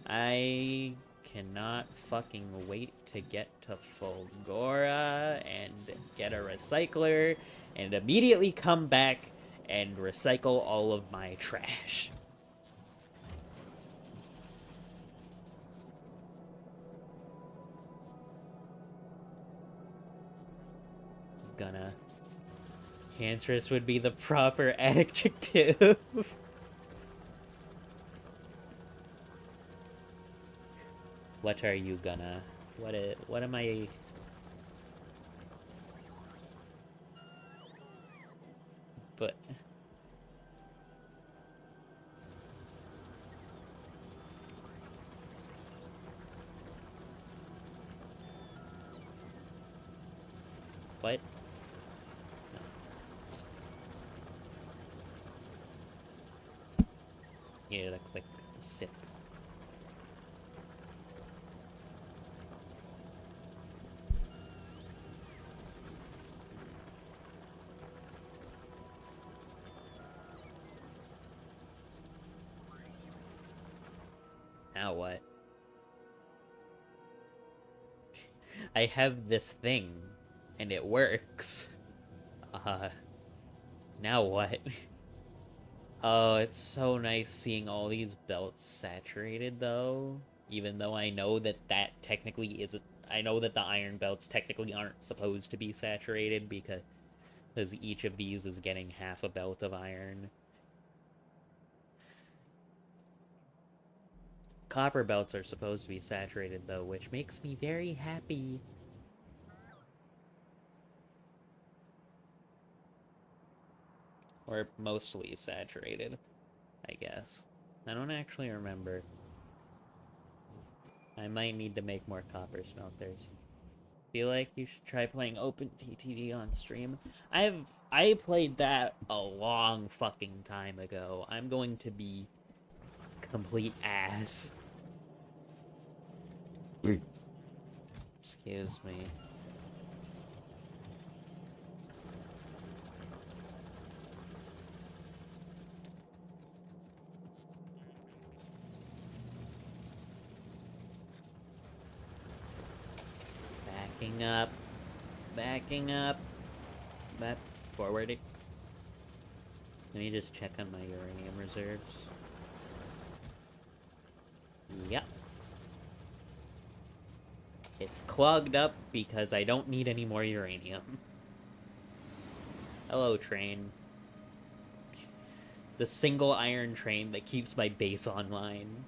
I cannot fucking wait to get to Fulgora and get a recycler and immediately come back and recycle all of my trash. Gonna... Cancerous would be the proper adjective. What are you gonna... What am I... But... What? No. Need a quick sip. Now what? I have this thing, and it works. Now what? Oh, it's so nice seeing all these belts saturated, though. Even though I know that that technically isn't... I know that the iron belts technically aren't supposed to be saturated because each of these is getting half a belt of iron. Copper belts are supposed to be saturated, though, which makes me very happy. Or mostly saturated, I guess. I don't actually remember. I might need to make more copper smelters. Feel like you should try playing OpenTTD on stream. I played that a long fucking time ago. I'm going to be complete ass. Excuse me. Backing up. Backing up. Back forward. Let me just check on my uranium reserves. Yep. It's clogged up because I don't need any more uranium. Hello, train. The single iron train that keeps my base online.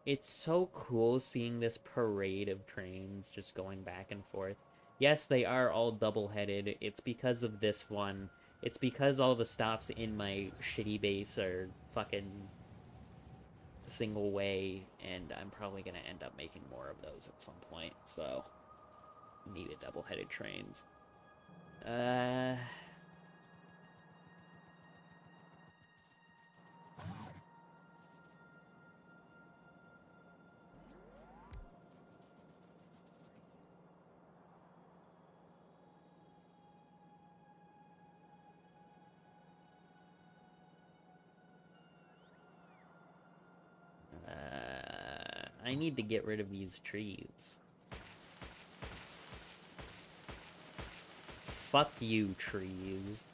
It's so cool seeing this parade of trains just going back and forth. Yes, they are all double-headed. It's because of this one. It's because all the stops in my shitty base are fucking single way, and I'm probably gonna end up making more of those at some point, so needed double-headed trains. I need to get rid of these trees. Fuck you, trees.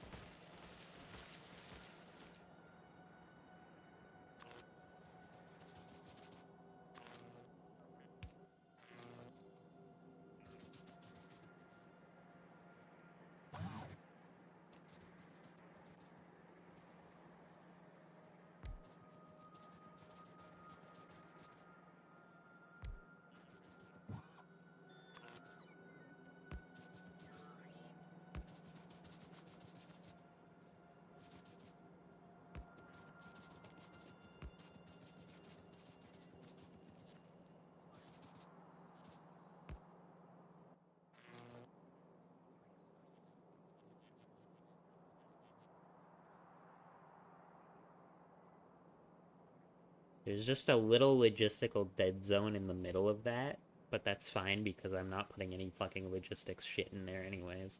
There's just a little logistical dead zone in the middle of that, but that's fine because I'm not putting any fucking logistics shit in there anyways.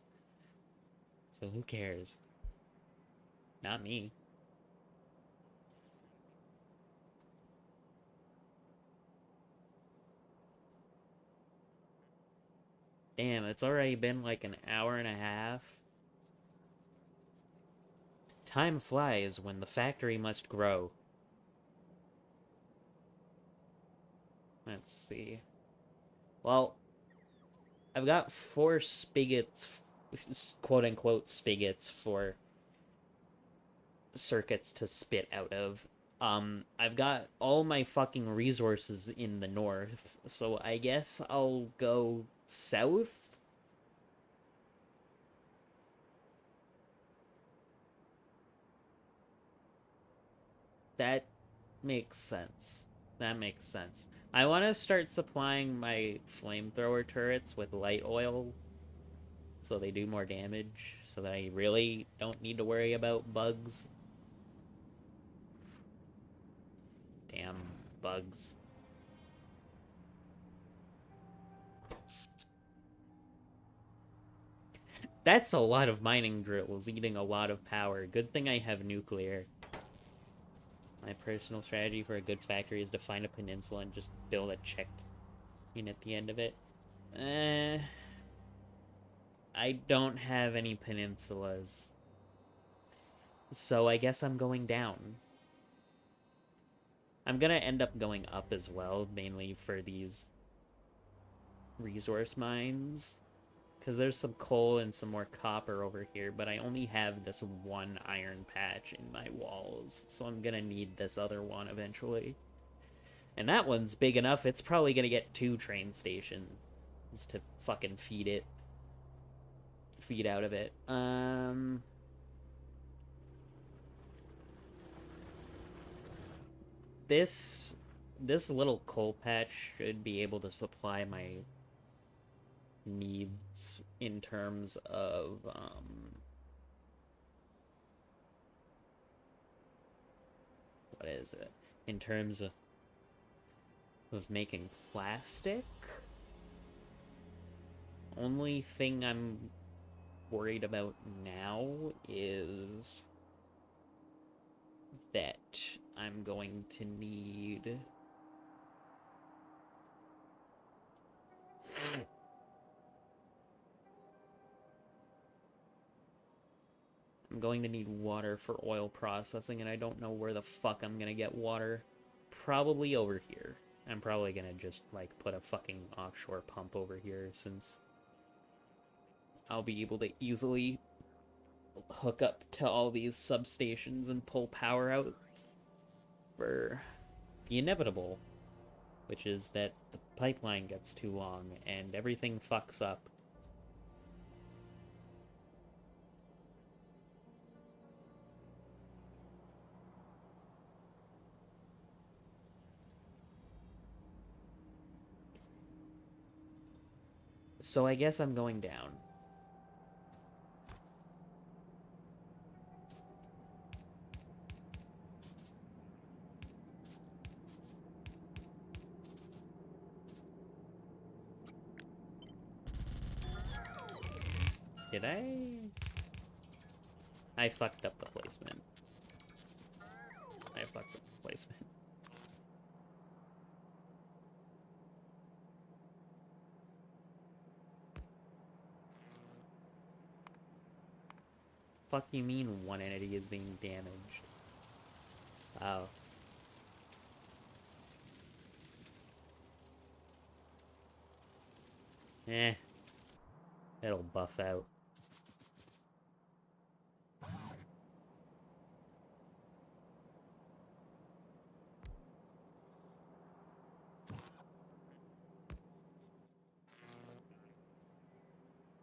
So who cares? Not me. Damn, it's already been like an hour and a half. Time flies when the factory must grow. Let's see. Well, I've got 4 spigots, quote-unquote spigots, for circuits to spit out of. I've got all my fucking resources in the north, so I guess I'll go south? That makes sense. That makes sense. I want to start supplying my flamethrower turrets with light oil so they do more damage, so that I really don't need to worry about bugs. Damn bugs. That's a lot of mining drills eating a lot of power. Good thing I have nuclear. My personal strategy for a good factory is to find a peninsula and just build a checkpoint at the end of it. I don't have any peninsulas. So I guess I'm going down. I'm gonna end up going up as well, mainly for these resource mines. Because there's some coal and some more copper over here, but I only have this one iron patch in my walls, so I'm gonna need this other one eventually. And that one's big enough, it's probably gonna get 2 train stations to fucking feed out of it. This little coal patch should be able to supply my needs in terms of what is it? In terms of making plastic. Only thing I'm worried about now is that I'm going to need water for oil processing, and I don't know where the fuck I'm gonna get water. Probably over here. I'm probably gonna just, like, put a fucking offshore pump over here, since I'll be able to easily hook up to all these substations and pull power out for the inevitable, which is that the pipeline gets too long and everything fucks up. So I guess I'm going down. Did I? I fucked up the placement. I fucked up the placement. Fuck you mean one entity is being damaged? Wow. Eh. It'll buff out.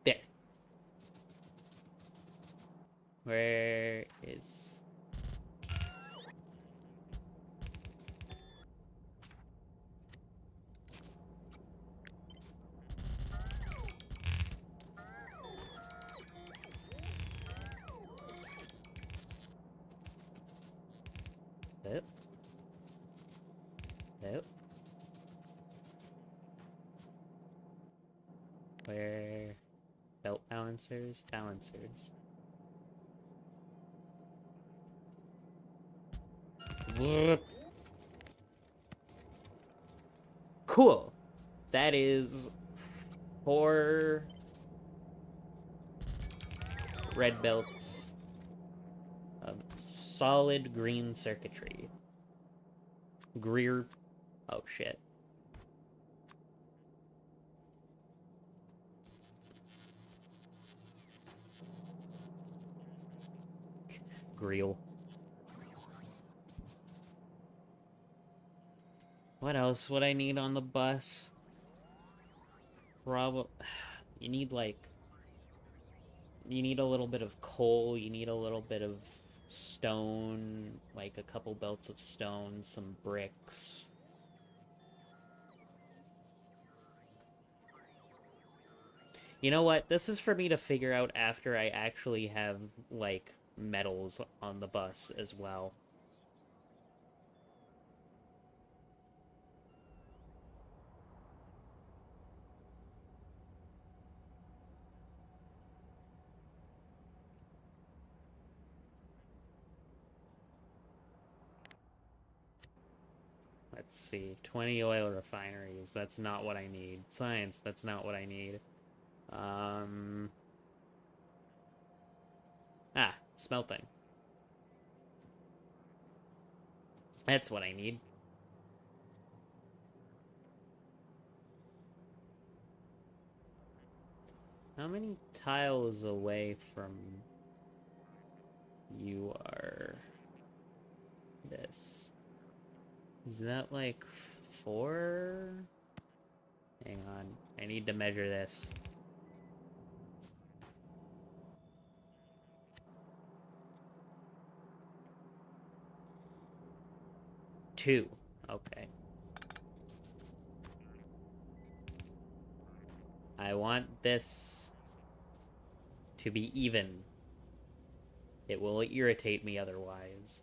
There. Where is... Yep. Yep. Where... Belt balancers? Balancers. Whoop. Cool. That is 4 red belts of solid green circuitry. Greer. Oh shit. Greel. What else would I need on the bus? Probably... You need, like... You need a little bit of coal, you need a little bit of stone, like a couple belts of stone, some bricks. You know what? This is for me to figure out after I actually have, like, metals on the bus as well. Let's see. 20 oil refineries. That's not what I need. Science. That's not what I need. Smelting. That's what I need. How many tiles away from you are this? Is that like 4? Hang on, I need to measure this. 2. Okay. I want this to be even. It will irritate me otherwise.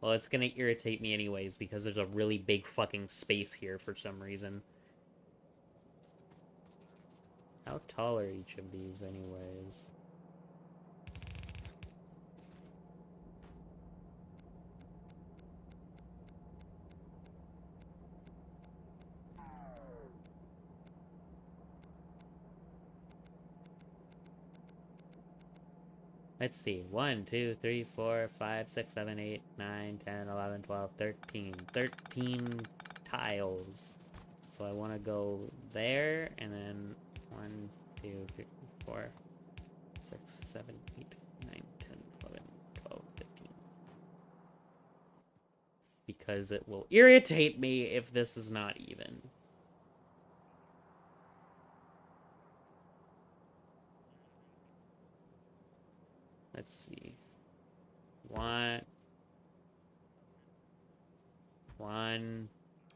Well, it's gonna irritate me anyways because there's a really big fucking space here for some reason. How tall are each of these anyways? Let's see. 1, 2, 3, 4, 5, 6, 7, 8, 9, 10, 11, 12, 13. 13 tiles. So I want to go there, and then 1, 2, 3, 4, 6, 7, 8, 9, 10, 11, 12, 15. Because it will irritate me if this is not even. Let's see. 1,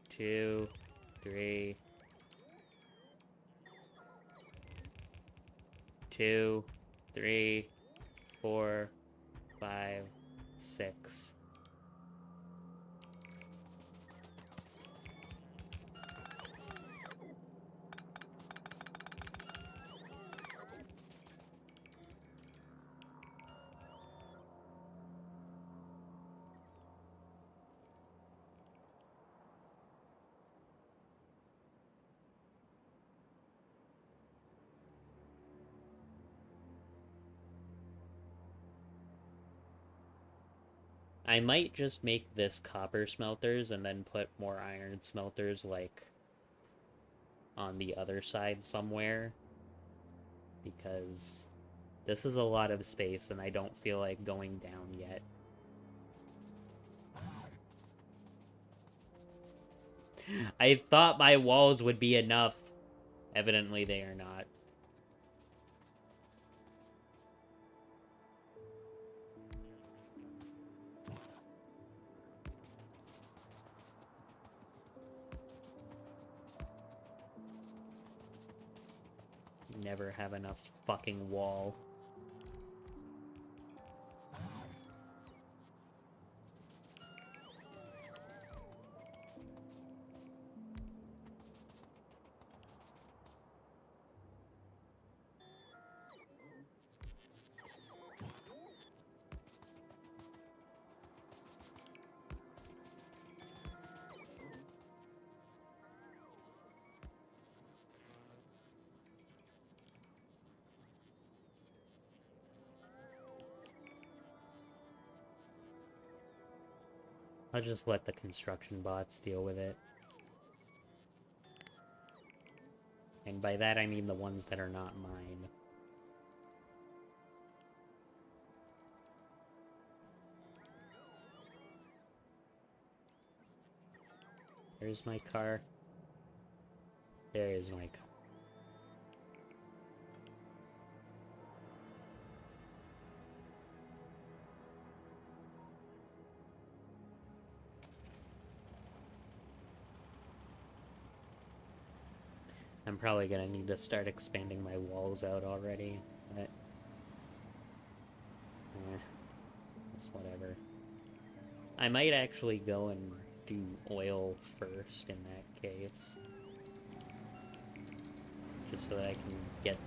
2, 3, 2, 3, 4, 5, 6. I might just make this copper smelters and then put more iron smelters, like, on the other side somewhere. Because this is a lot of space and I don't feel like going down yet. I thought my walls would be enough. Evidently they are not. Never have enough fucking wall. I'll just let the construction bots deal with it. And by that I mean the ones that are not mine. There's my car. There is my car. I'm probably gonna need to start expanding my walls out already, but it's whatever. I might actually go and do oil first in that case. Just so that I can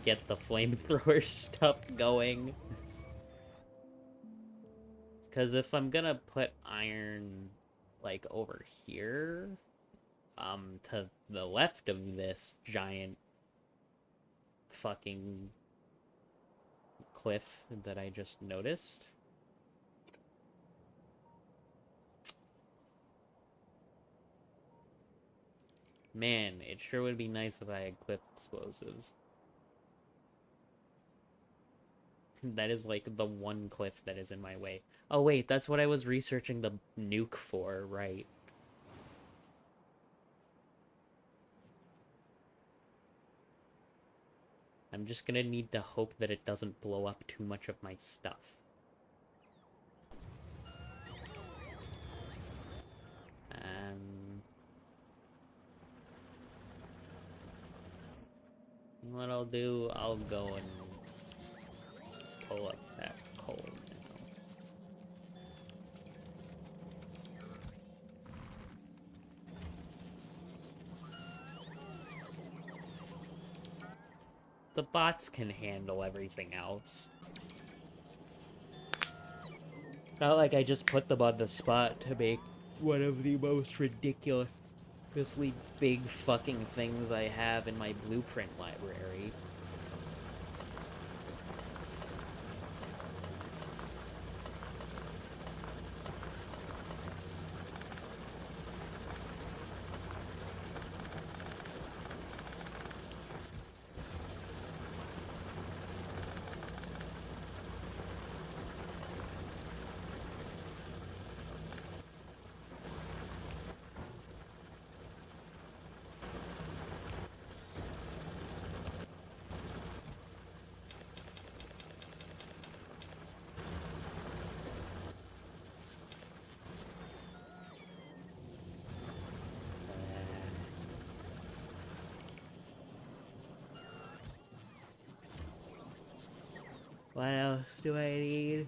get the flamethrower stuff going. Because if I'm gonna put iron, like, over here, to the left of this giant fucking cliff that I just noticed, Man, it sure would be nice if I had cliff explosives. That is like the one cliff that is in my way. Oh wait, that's what I was researching the nuke for, right? I'm just gonna need to hope that it doesn't blow up too much of my stuff. What I'll do, I'll go and pull up that coal now. The bots can handle everything else. Not like I just put them on the spot to make one of the most ridiculously big fucking things I have in my blueprint library. What else do I need?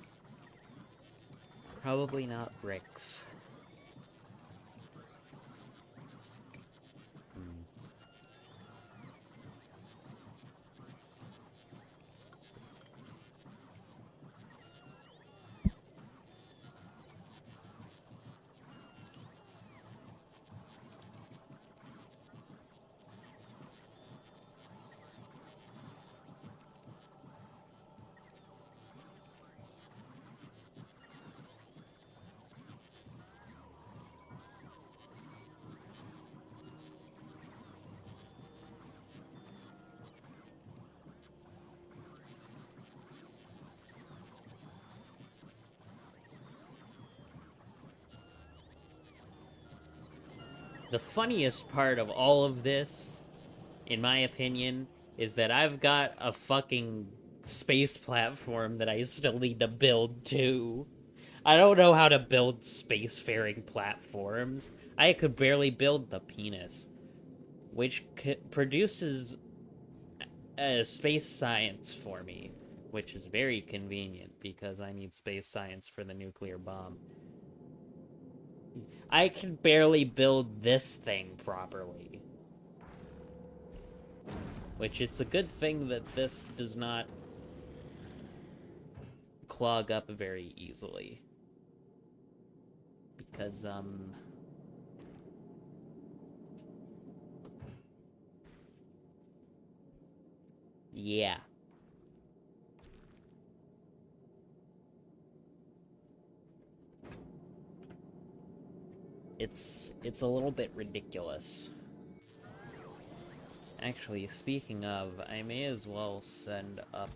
Probably not bricks. The funniest part of all of this, in my opinion, is that I've got a fucking space platform that I still need to build too. I don't know how to build spacefaring platforms. I could barely build the penis, which produces space science for me, which is very convenient because I need space science for the nuclear bomb. I can barely build this thing properly. Which it's a good thing that this does not clog up very easily. Because, yeah. It's a little bit ridiculous. Actually, speaking of, I may as well send up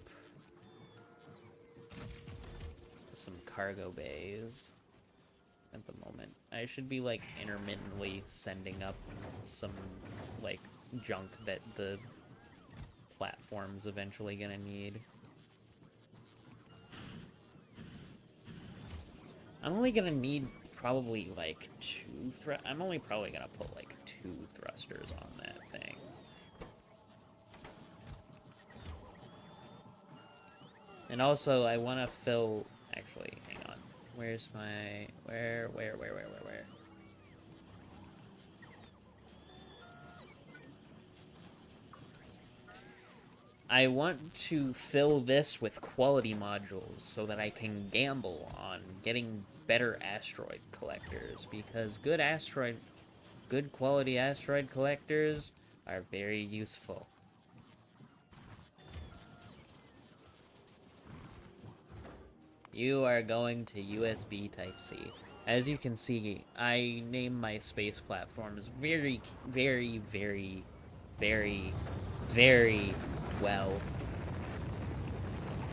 some cargo bays at the moment. I should be, like, intermittently sending up some, like, junk that the platform's eventually gonna need. I'm only gonna need probably, like, I'm only probably gonna put, like, 2 thrusters on that thing. And also, I want to fill... Actually, hang on. Where's my... Where? I want to fill this with quality modules so that I can gamble on getting better asteroid collectors, because good quality asteroid collectors are very useful. You are going to USB Type-C. As you can see, I name my space platforms very, very, very, very, very well.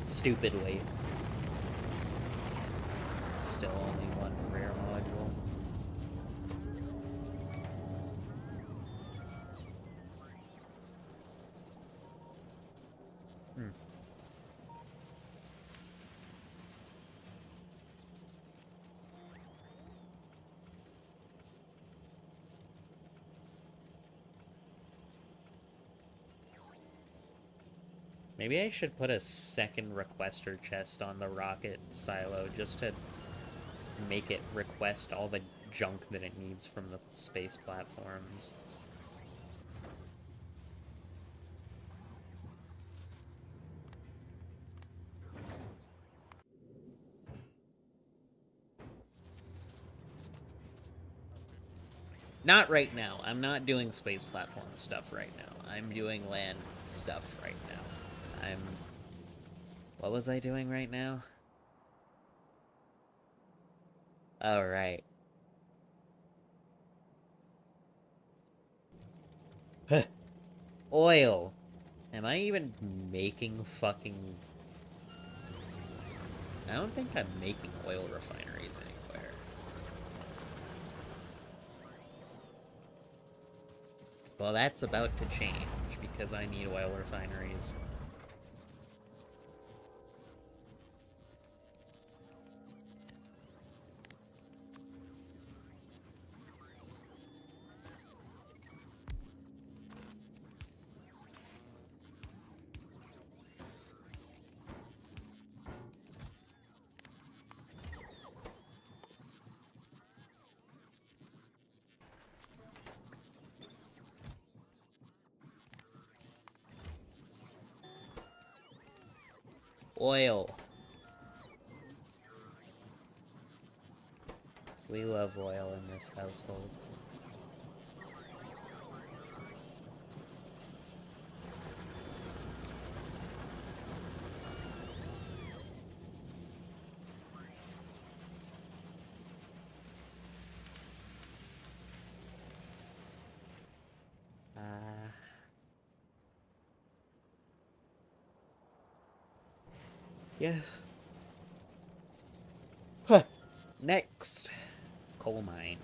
Stupidly. Still only one rare module. Maybe I should put a second requester chest on the rocket silo just to make it request all the junk that it needs from the space platforms. Not right now. I'm not doing space platform stuff right now. I'm doing land stuff right now. What was I doing right now? Oh, right. Oil. Am I even making fucking... I don't think I'm making oil refineries anywhere. Well, that's about to change, because I need oil refineries. Oil. We love oil in this household. Yes. Huh. Next. Coal mine.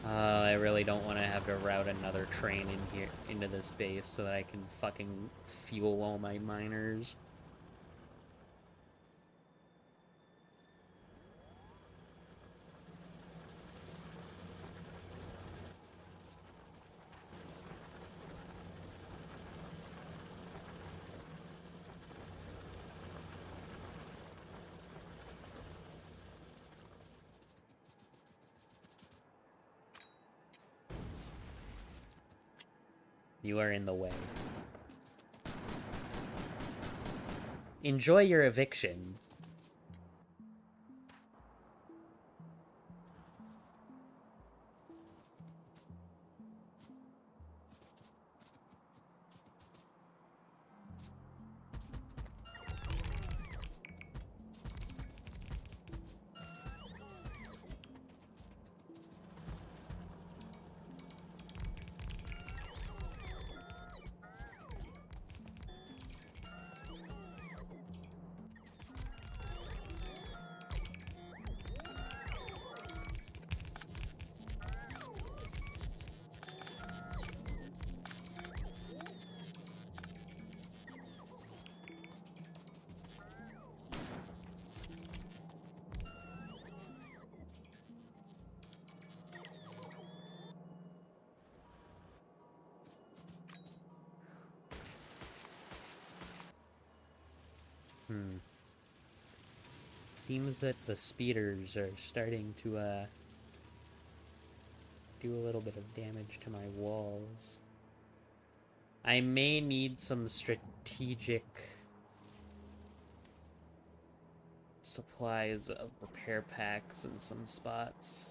I really don't want to have to route another train in here into this base so that I can fucking fuel all my miners. You are in the way. Enjoy your eviction. Seems that the speeders are starting to, do a little bit of damage to my walls. I may need some strategic supplies of repair packs in some spots.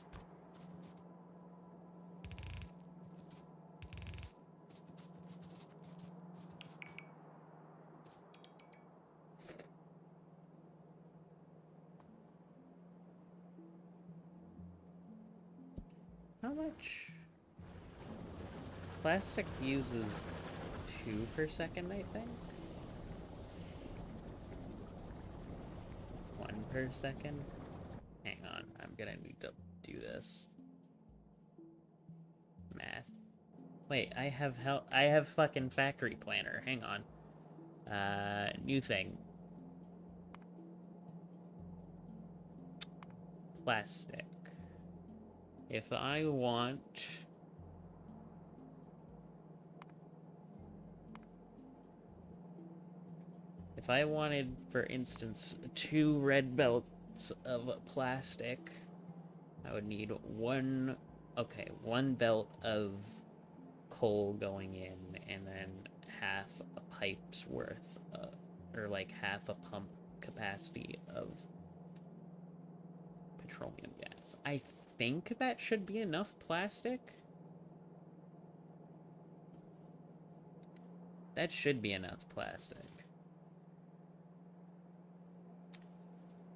How much? Plastic uses 2 per second, I think? 1 per second? Hang on, I'm gonna need to do this. Math. Wait, I have fucking factory planner. Hang on. New thing. Plastic. If I want... If I wanted, for instance, 2 red belts of plastic, I would need one belt of coal going in, and then half a pipe's worth, or like half a pump capacity of petroleum gas. I think that should be enough plastic. That should be enough plastic.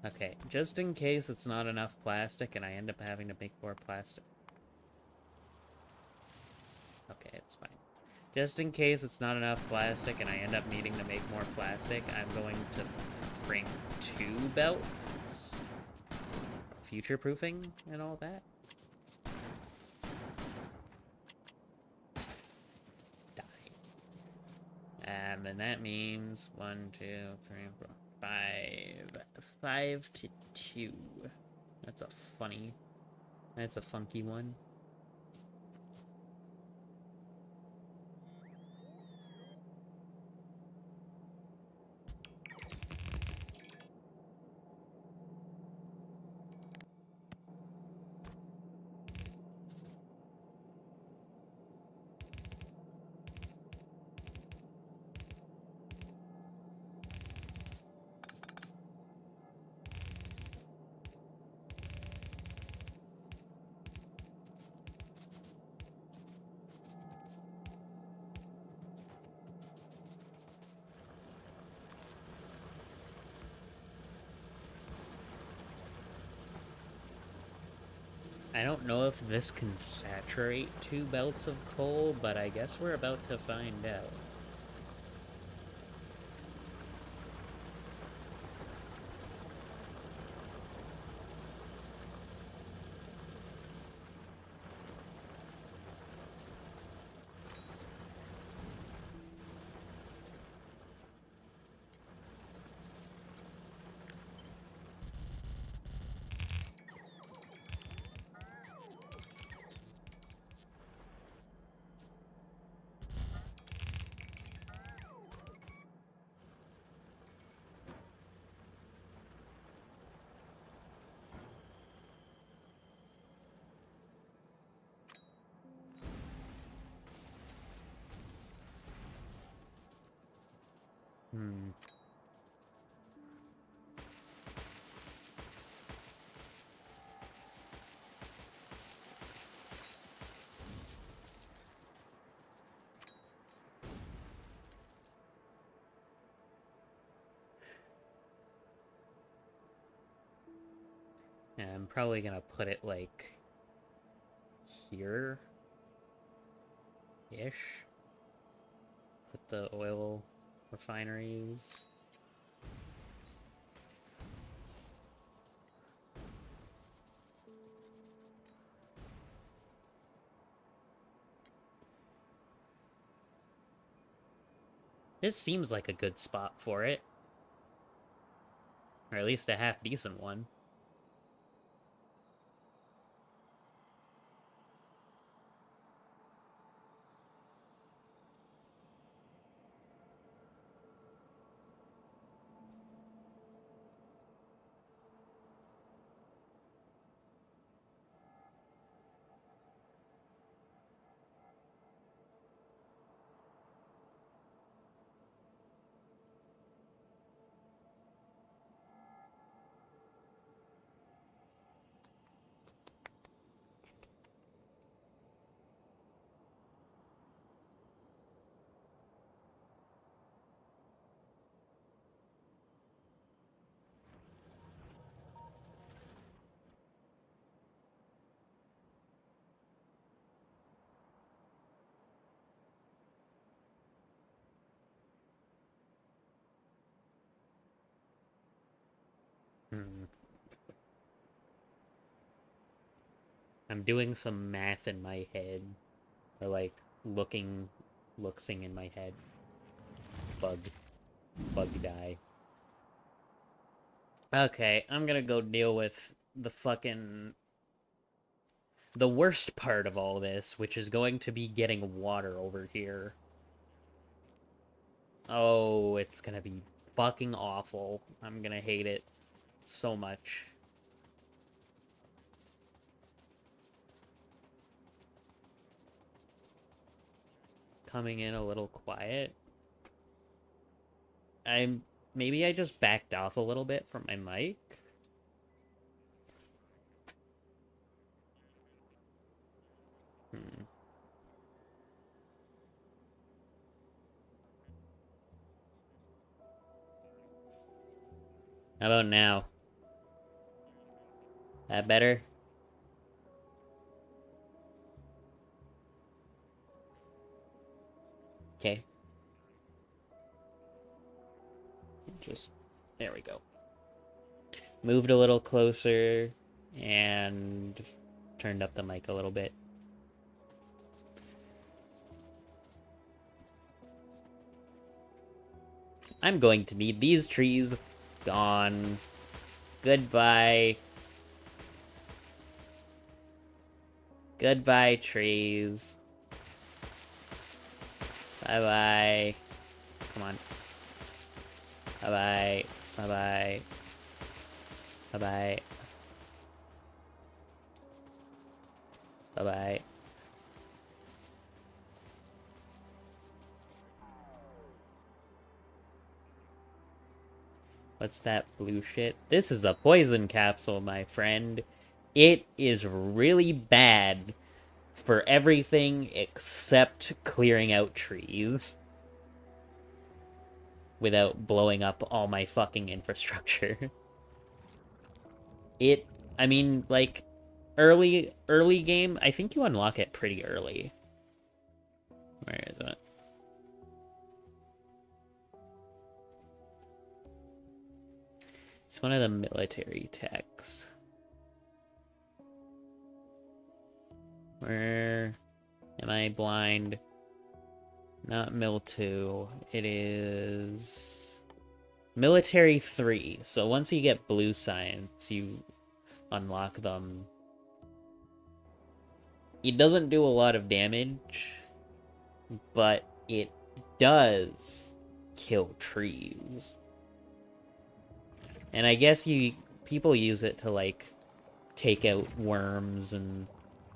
Okay, just in case it's not enough plastic and I end up having to make more plastic. Okay, it's fine. Just in case it's not enough plastic and I end up needing to make more plastic, I'm going to bring 2 belts. Future-proofing and all that. Die. And that means 1, 2, 3, 4, 5. 5 to 2. That's a funky one. I don't know if this can saturate 2 belts of coal, but I guess we're about to find out. Yeah, I'm probably gonna put it, like, here-ish. Put the oil refineries. This seems like a good spot for it. Or at least a half-decent one. I'm doing some math in my head. Or like looksing in my head. Bug die. Okay, I'm gonna go deal with the worst part of all this, which is going to be getting water over here. Oh, it's gonna be fucking awful. I'm gonna hate it so much. Coming in a little quiet. Maybe I just backed off a little bit from my mic. How about now? That better? Okay. Just, there we go. Moved a little closer and turned up the mic a little bit. I'm going to need these trees gone. Goodbye. Goodbye, trees. Bye-bye. Come on. Bye-bye. Bye-bye. Bye-bye. Bye-bye. What's that blue shit? This is a poison capsule, my friend. It is really bad for everything except clearing out trees without blowing up all my fucking infrastructure. I mean, like, early game, I think you unlock it pretty early. Where is it? It's one of the military techs. Where am I blind? Not Mil 2. It is Military 3. So once you get blue science, you unlock them. It doesn't do a lot of damage, but it does kill trees. And I guess people use it to, like, take out worms and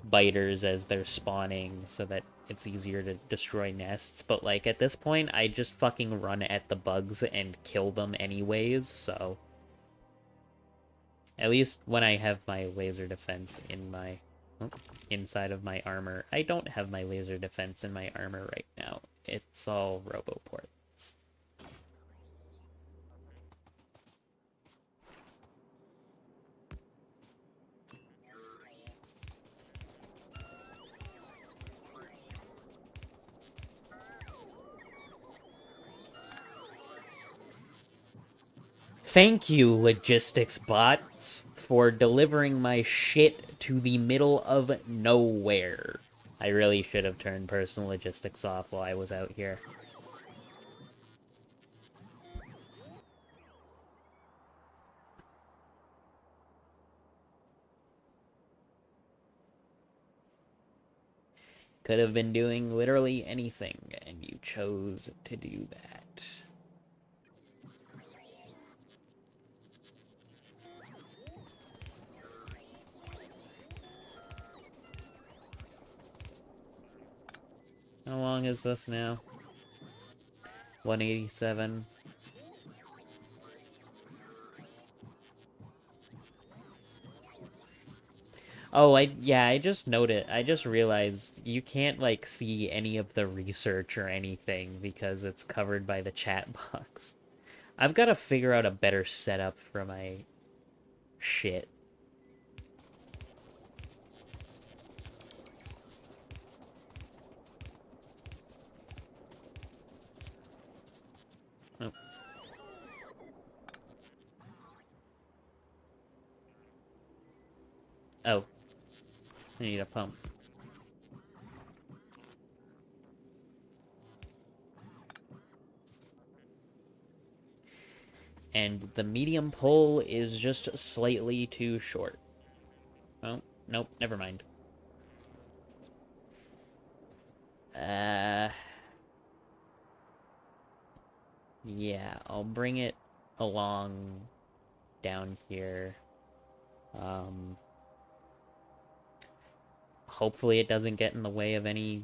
biters as they're spawning so that it's easier to destroy nests. But, like, at this point, I just fucking run at the bugs and kill them anyways, so... At least when I have my laser defense in my... inside of my armor. I don't have my laser defense in my armor right now. It's all roboports. Thank you, logistics bots, for delivering my shit to the middle of nowhere. I really should have turned personal logistics off while I was out here. Could have been doing literally anything, and you chose to do that. How long is this now? 187. Oh, I just noted, I just realized you can't, like, see any of the research or anything because it's covered by the chat box. I've got to figure out a better setup for my shit. Oh. Oh. I need a pump. And the medium pole is just slightly too short. Oh, nope, never mind. Yeah, I'll bring it along down here. Hopefully it doesn't get in the way of any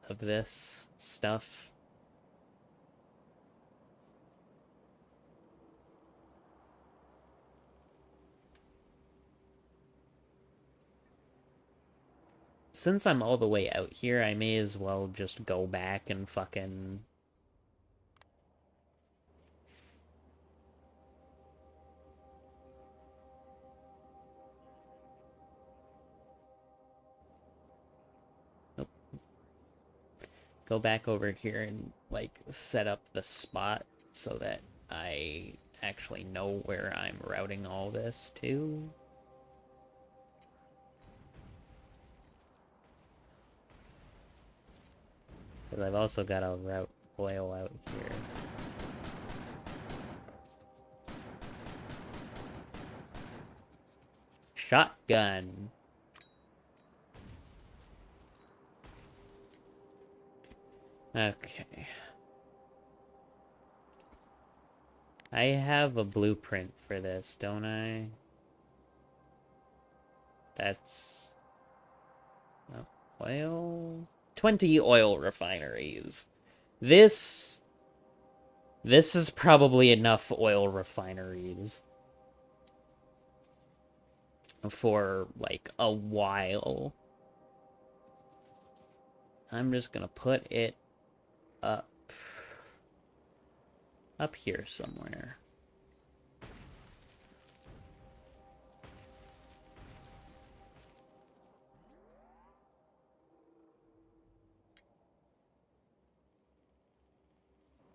of this stuff. Since I'm all the way out here, I may as well just go back and fucking... Nope. Go back over here and, like, set up the spot so that I actually know where I'm routing all this to. Because I've also got to route oil out here. Shotgun. Okay. I have a blueprint for this, don't I? That's... oil? 20 oil refineries. This is probably enough oil refineries for, like, a while. I'm just gonna put it up here somewhere.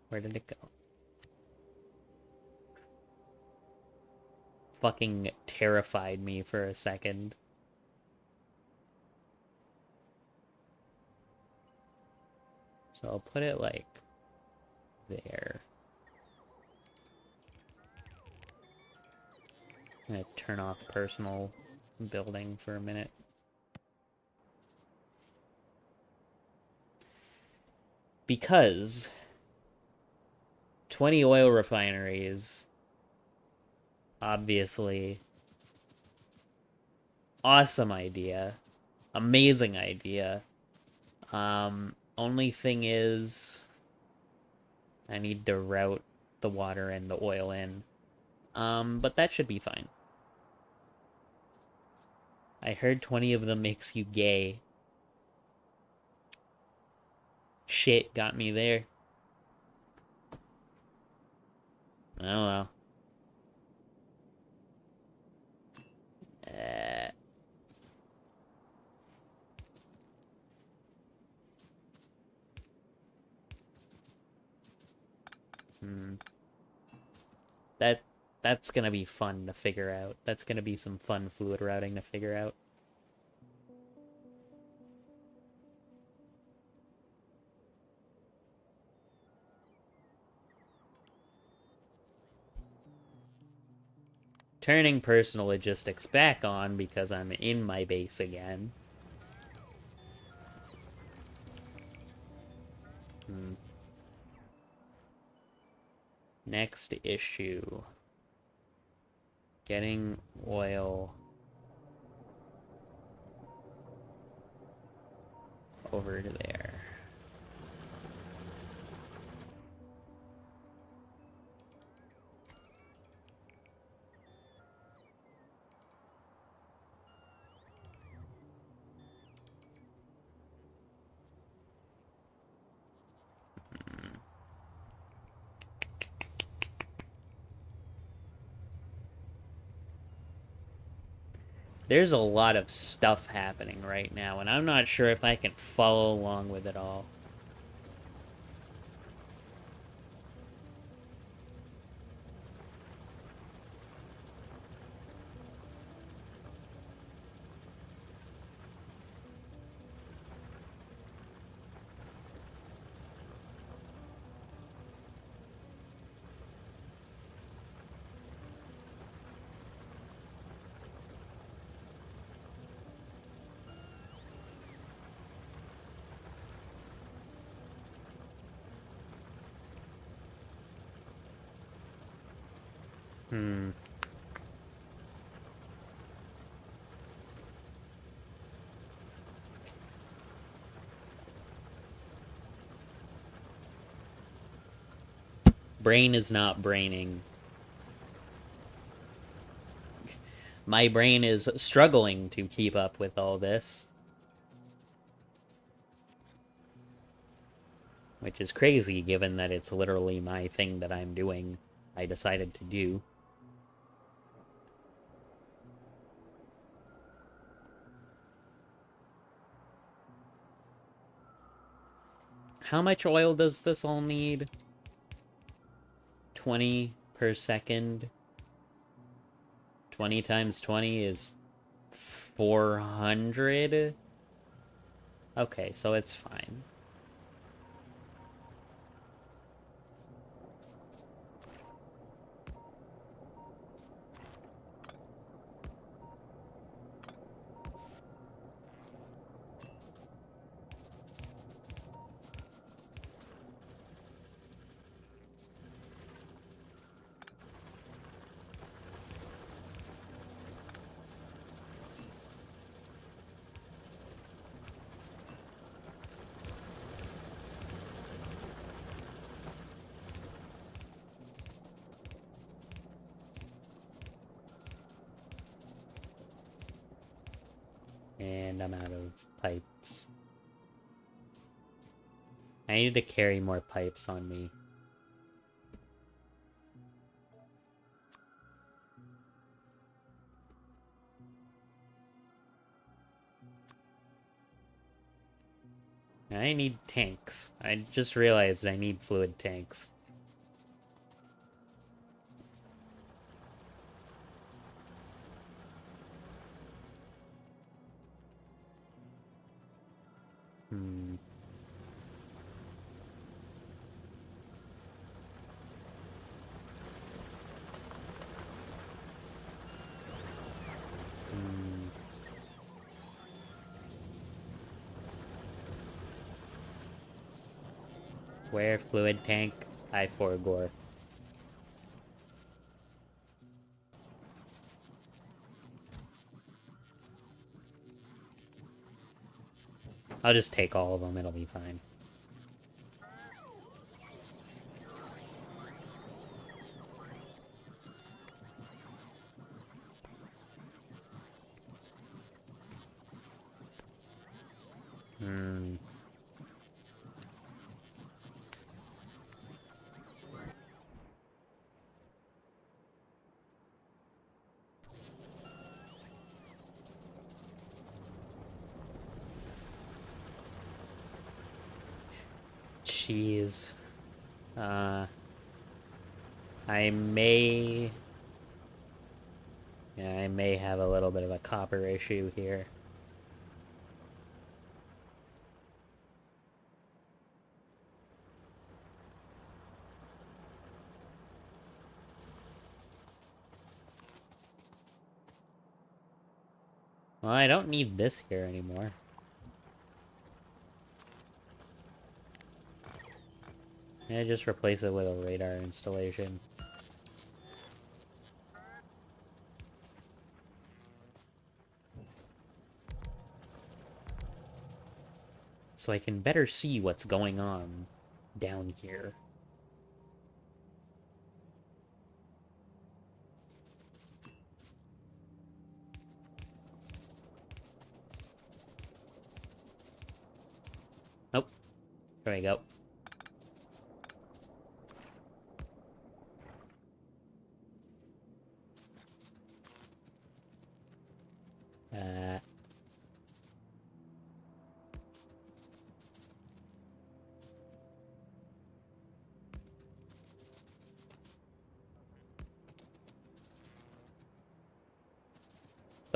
Where did it go? Fucking terrified me for a second. So I'll put it, like, there. I'm gonna turn off personal building for a minute. Because 20 oil refineries, obviously, awesome idea, amazing idea. Only thing is, I need to route the water and the oil in. But that should be fine. I heard 20 of them makes you gay. Shit got me there. Oh well. That's gonna be fun to figure out. That's gonna be some fun fluid routing to figure out. Turning personal logistics back on because I'm in my base again. Next issue. Getting oil over to there. There's a lot of stuff happening right now, and I'm not sure if I can follow along with it all. Hmm. Brain is not braining. My brain is struggling to keep up with all this. Which is crazy, given that it's literally my thing that I'm doing. I decided to do. How much oil does this all need? 20 per second. 20 times 20 is 400? Okay, so it's fine. And I'm out of pipes. I need to carry more pipes on me. I need tanks. I just realized I need fluid tanks. Hmm. Hmm. Where fluid tank? I4 gore. I'll just take all of them, it'll be fine. Hmm. Jeez. I may... Yeah, I may have a little bit of a copper issue here. Well, I don't need this here anymore. I just replace it with a radar installation. So I can better see what's going on down here. Oh, there we go.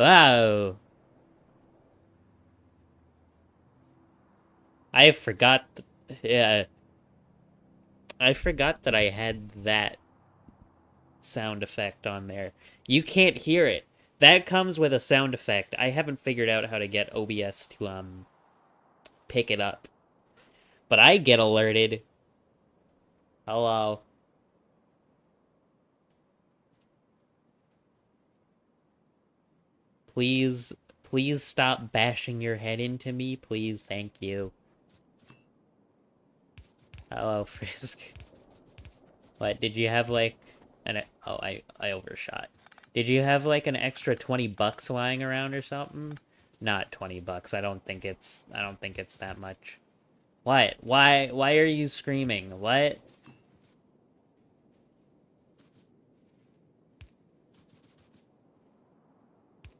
Wow! I forgot... Yeah. I forgot that I had that sound effect on there. You can't hear it. That comes with a sound effect. I haven't figured out how to get OBS to, pick it up. But I get alerted. Hello. please stop bashing your head into me, please, thank you. Hello, Frisk. What, did you have, like, oh, I overshot. Did you have, like, an extra 20 bucks lying around or something? Not 20 bucks, I don't think it's that much. What? Why are you screaming? What?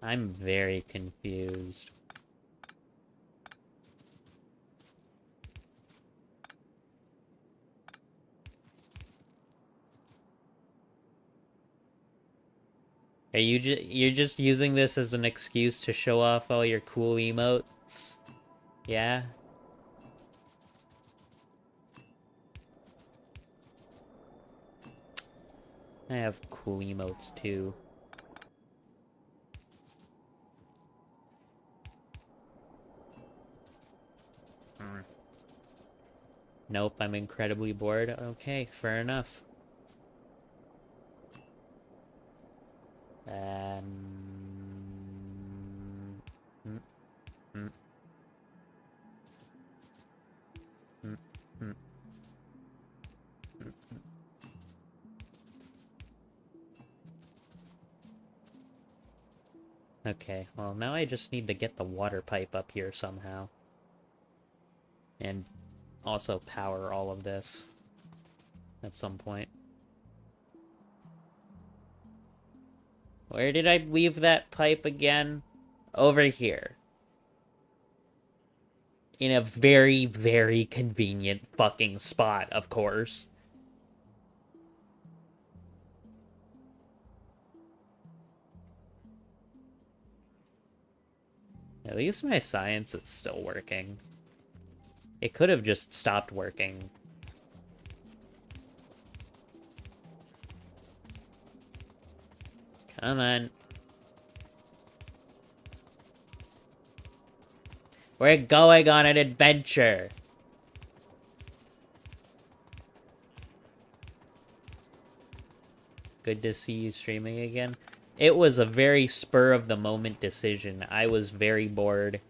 I'm very confused. Are you're just using this as an excuse to show off all your cool emotes? Yeah? I have cool emotes too. Nope, I'm incredibly bored. Okay, fair enough. Okay, well now I just need to get the water pipe up here somehow. And also power all of this at some point. Where did I leave that pipe again? Over here. In a very, very convenient fucking spot, of course. At least my science is still working. It could have just stopped working. Come on. We're going on an adventure. Good to see you streaming again. It was a very spur-of-the-moment decision. I was very bored.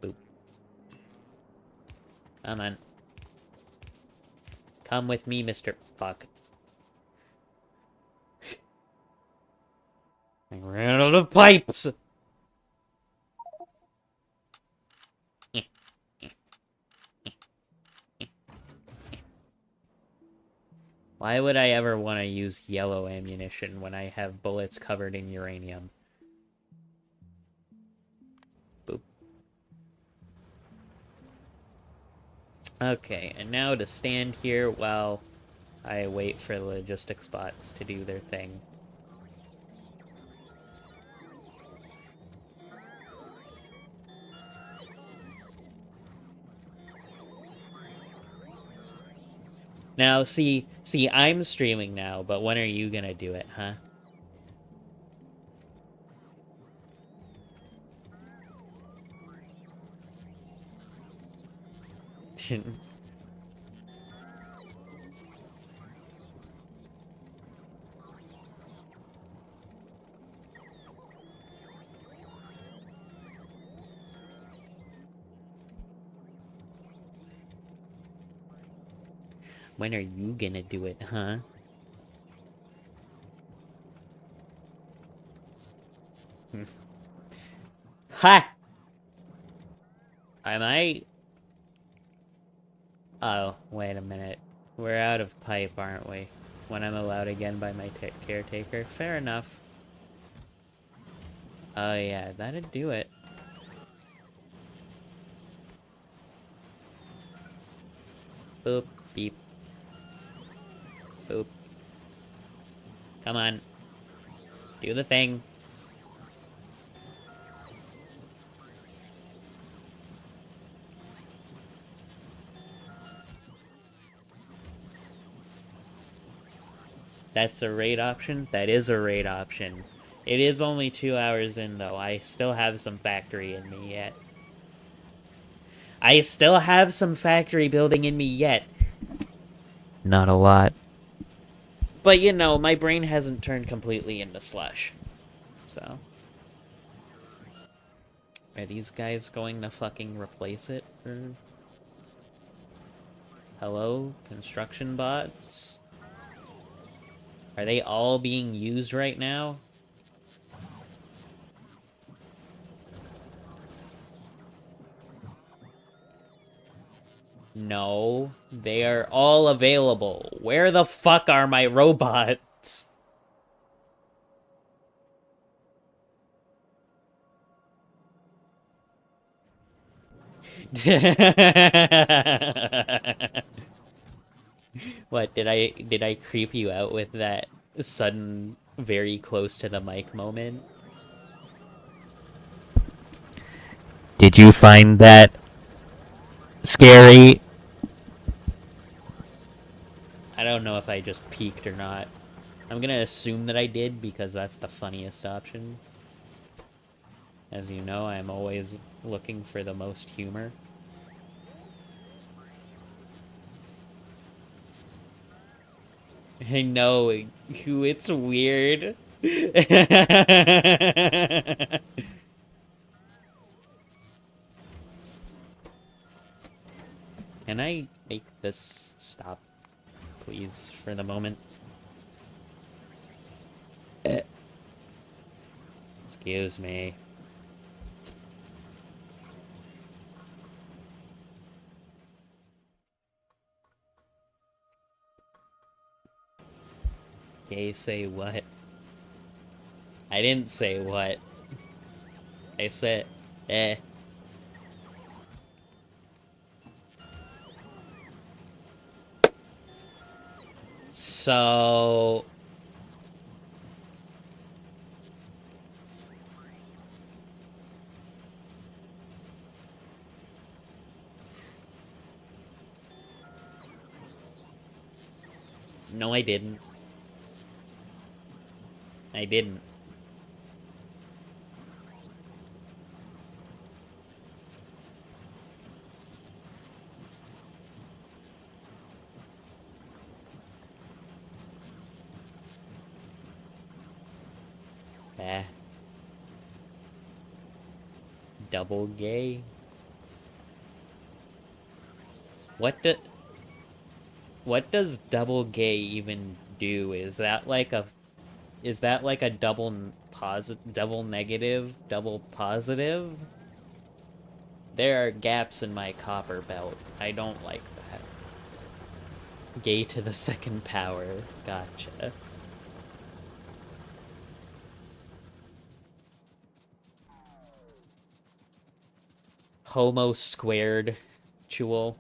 Boop. Come on. Come with me, Mr. Fuck. I ran out of pipes! Why would I ever want to use yellow ammunition when I have bullets covered in uranium? Boop. Okay, and now to stand here while I wait for the logistics bots to do their thing. Now, see, I'm streaming now, but when are you gonna do it, huh? When are you gonna do it, huh? Ha! Am I... Oh, wait a minute. We're out of pipe, aren't we? When I'm allowed again by my caretaker. Fair enough. Oh yeah, that'd do it. Boop, beep. Boop. Come on. Do the thing. That's a raid option? That is a raid option. It is only 2 hours in, though. I still have some factory in me yet. I still have some factory building in me yet. Not a lot. But, you know, my brain hasn't turned completely into slush. So. Are these guys going to fucking replace it? Or... Hello? Construction bots? Are they all being used right now? No, they are all available. Where the fuck are my robots? What, did I creep you out with that sudden very close to the mic moment? Did you find that scary? I don't know if I just peeked or not. I'm gonna assume that I did because that's the funniest option. As you know, I'm always looking for the most humor. I know, it's weird. Can I make this stop, please, for the moment? Excuse me. Gay say what? I didn't say what. I said, eh. So... No, I didn't. I didn't. Eh. Double gay? What does double gay even do? Is that like a double negative, double positive? There are gaps in my copper belt. I don't like that. Gay to the second power. Gotcha. Homo squared. Chewel.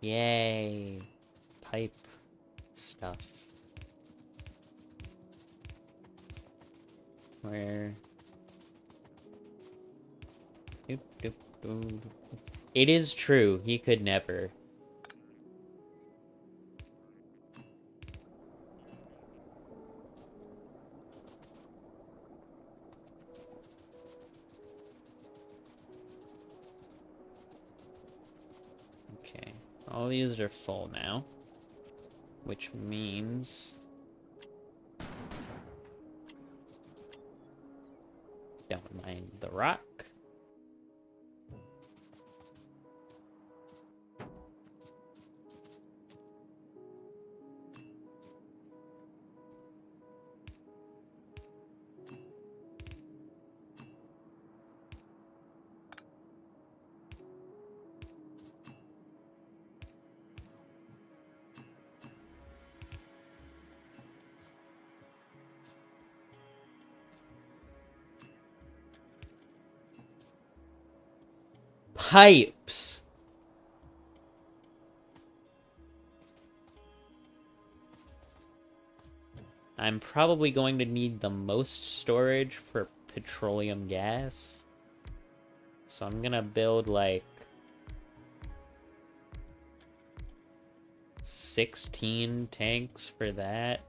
Yay. Pipe stuff. Where... It is true, he could never. Okay, all these are full now, which means... Don't mind the rock. Pipes! I'm probably going to need the most storage for petroleum gas. So I'm gonna build like 16 tanks for that.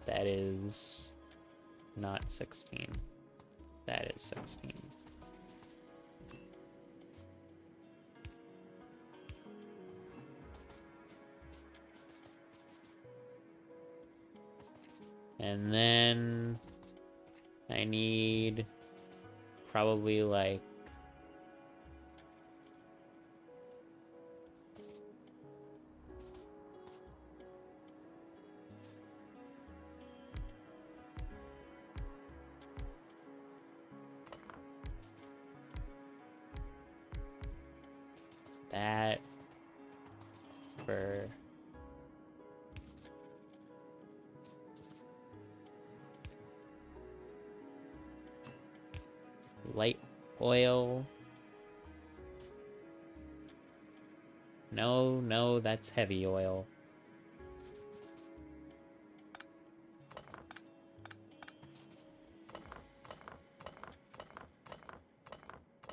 That is not 16. That is 16. And then I need probably like that for light oil. No, that's heavy oil.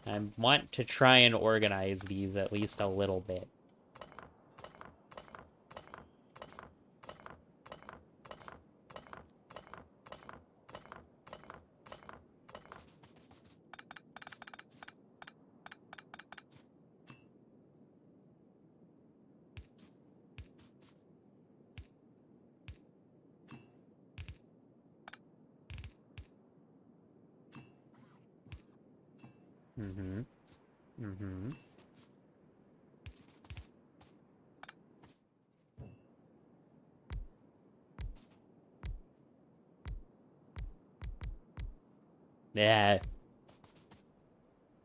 I want to try and organize these at least a little bit. Yeah.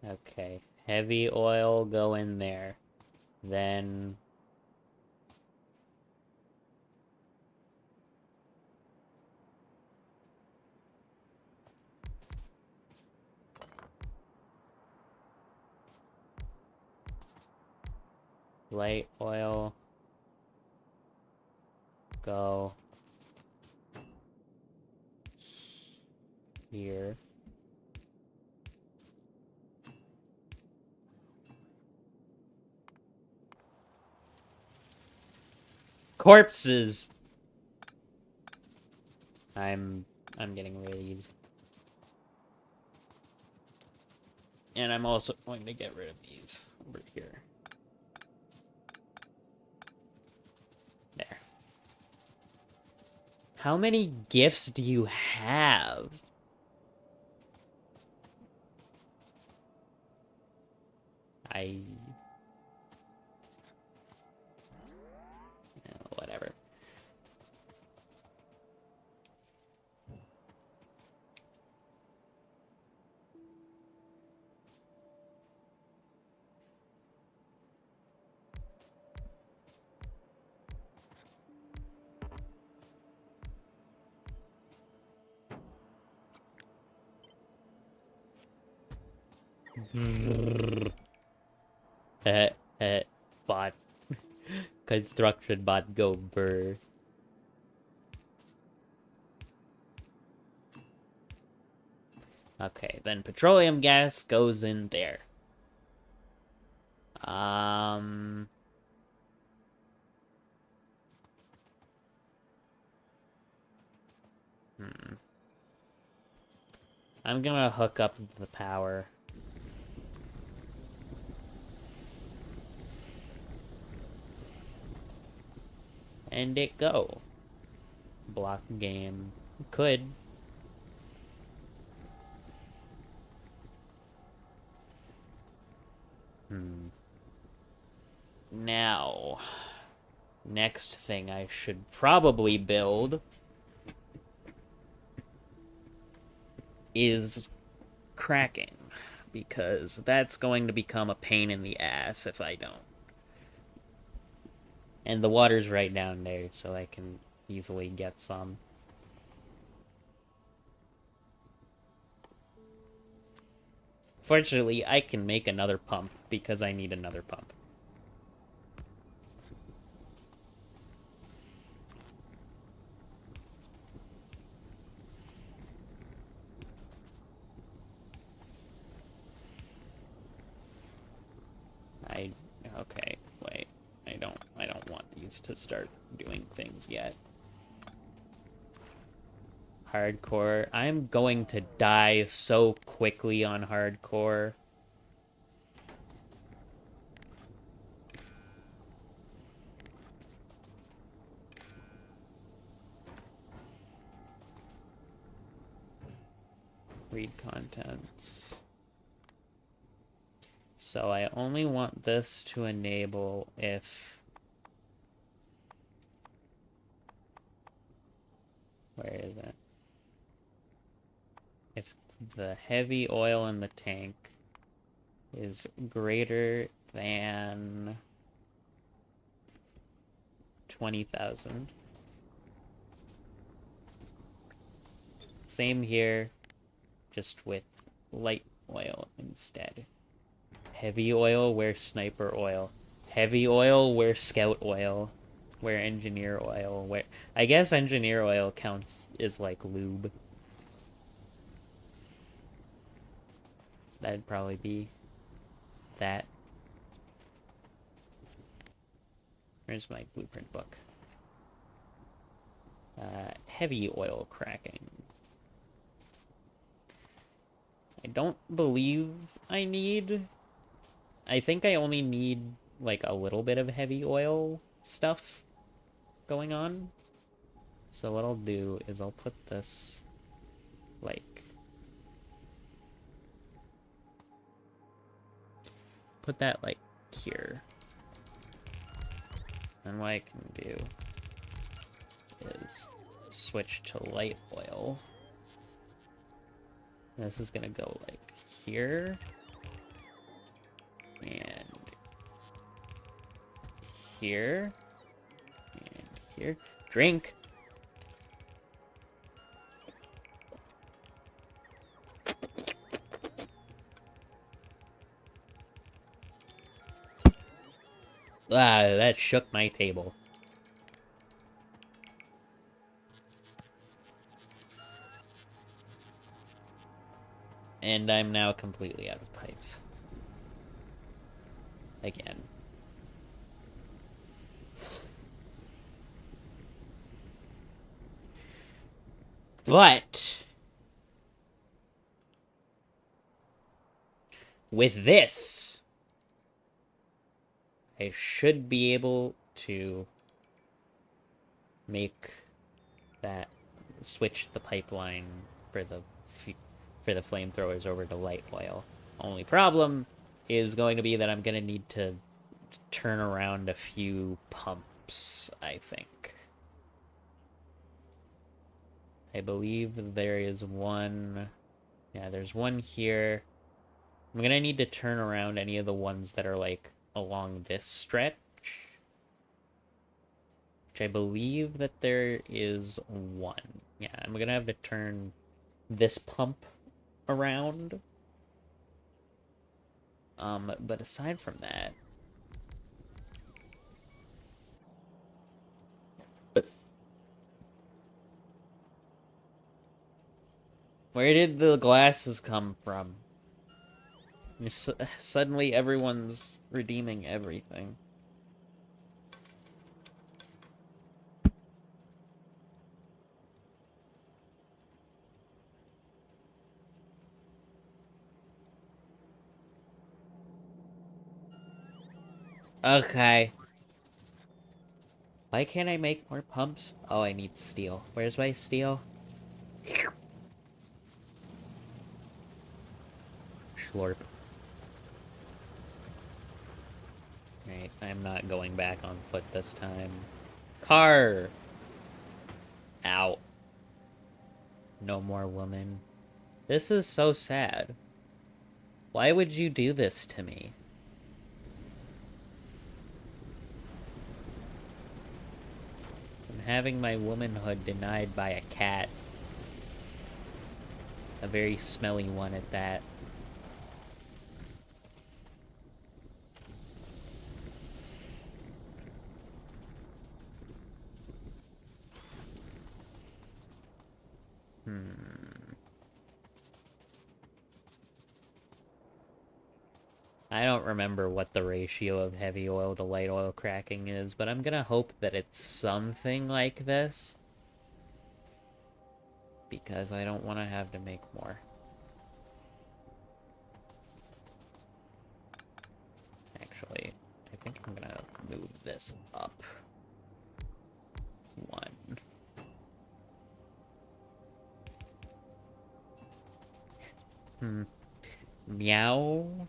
Okay. Heavy oil go in there. Then light oil go here. Corpses. I'm getting rid of these. And I'm also going to get rid of these over here. There. How many gifts do you have? Whatever. Bot. Construction bot go burr. Okay, then petroleum gas goes in there. I'm gonna hook up the power. And it go. Block game. Could. Now, next thing I should probably build is cracking, because that's going to become a pain in the ass if I don't. And the water's right down there, so I can easily get some. Fortunately, I can make another pump, because I need another pump. Okay, wait. I don't want these to start doing things yet. Hardcore. I'm going to die so quickly on hardcore. Read contents. So I only want this to enable if... Where is it? If the heavy oil in the tank is greater than 20,000. Same here, just with light oil instead. Heavy oil, where sniper oil. Heavy oil, where scout oil. Where engineer oil, where... I guess engineer oil counts as, like, lube. That'd probably be that. Where's my blueprint book? Heavy oil cracking. I don't believe I need... I think I only need, like, a little bit of heavy oil stuff going on. So what I'll do is I'll put this, like... Put that, like, here. And what I can do is switch to light oil. This is gonna go, like, here. And here. And here. Drink! Ah, that shook my table. And I'm now completely out of pipes. Again. But with this, I should be able to make that switch the pipeline for the flamethrowers over to light oil. Only problem is going to be that I'm going to need to turn around a few pumps, I think. I believe there is one... Yeah, there's one here. I'm going to need to turn around any of the ones that are, like, along this stretch. Which I believe that there is one. Yeah, I'm going to have to turn this pump around. But aside from that... Where did the glasses come from? Suddenly everyone's redeeming everything. Okay. Why can't I make more pumps? Oh, I need steel. Where's my steel? Slurp. Right, I'm not going back on foot this time. Car! Ow. No more woman. This is so sad. Why would you do this to me? I'm having my womanhood denied by a cat. A very smelly one at that. I don't remember what the ratio of heavy oil to light oil cracking is, but I'm gonna hope that it's something like this. because I don't want to have to make more. Actually, I think I'm gonna move this up 1. Meow.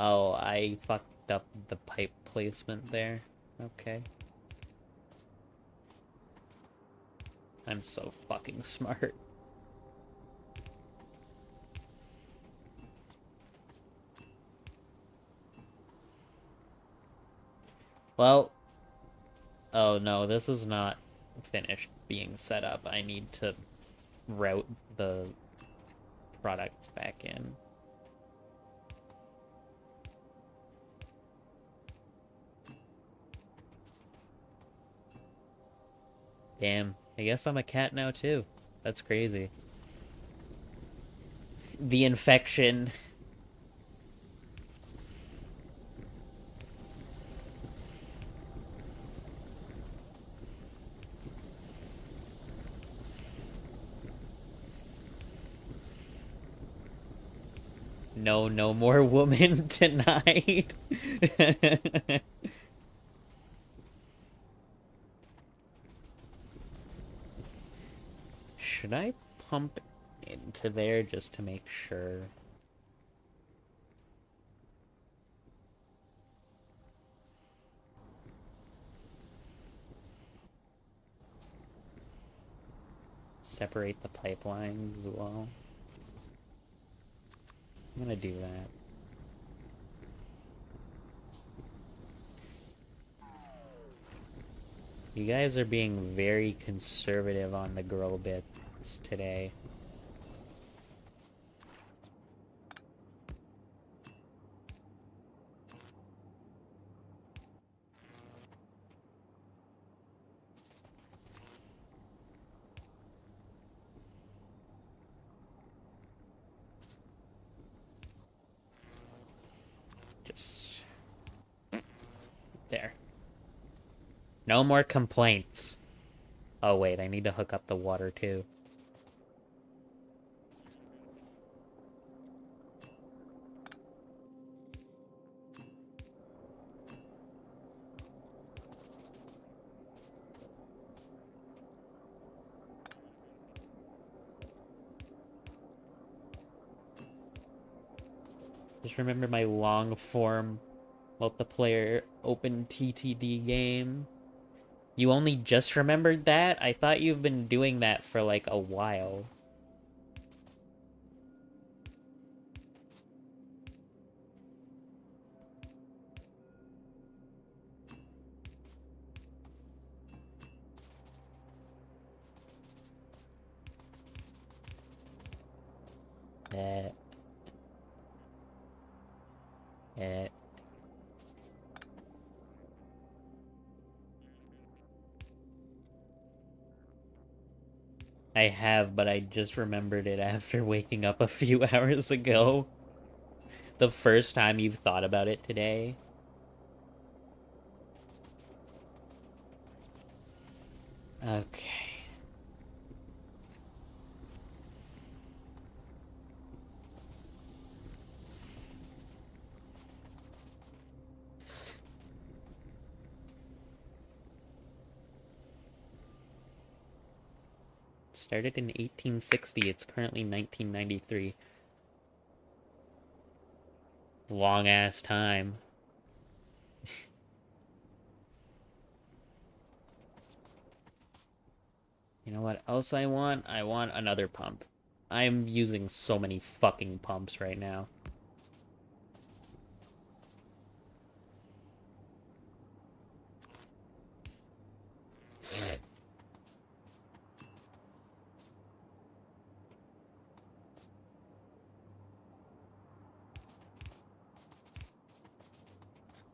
Oh, I fucked up the pipe placement there. Okay. I'm so fucking smart. Well, oh no, this is not finished being set up. I need to route the products back in. Damn, I guess I'm a cat now too. That's crazy. The infection. No, no more woman tonight. Should I pump into there just to make sure? Separate the pipelines as well. I'm gonna do that. You guys are being very conservative on the girl bits today. Just... there. No more complaints. Oh wait, I need to hook up the water too. Just remember my long form multiplayer open TTD game. You only just remembered that? I thought you've been doing that for like a while. Eh. Eh. I have, but I just remembered it after waking up a few hours ago. The first time you've thought about it today. Okay. Started in 1860. It's currently 1993. Long ass time. You know what else I want? I want another pump. I'm using so many fucking pumps right now.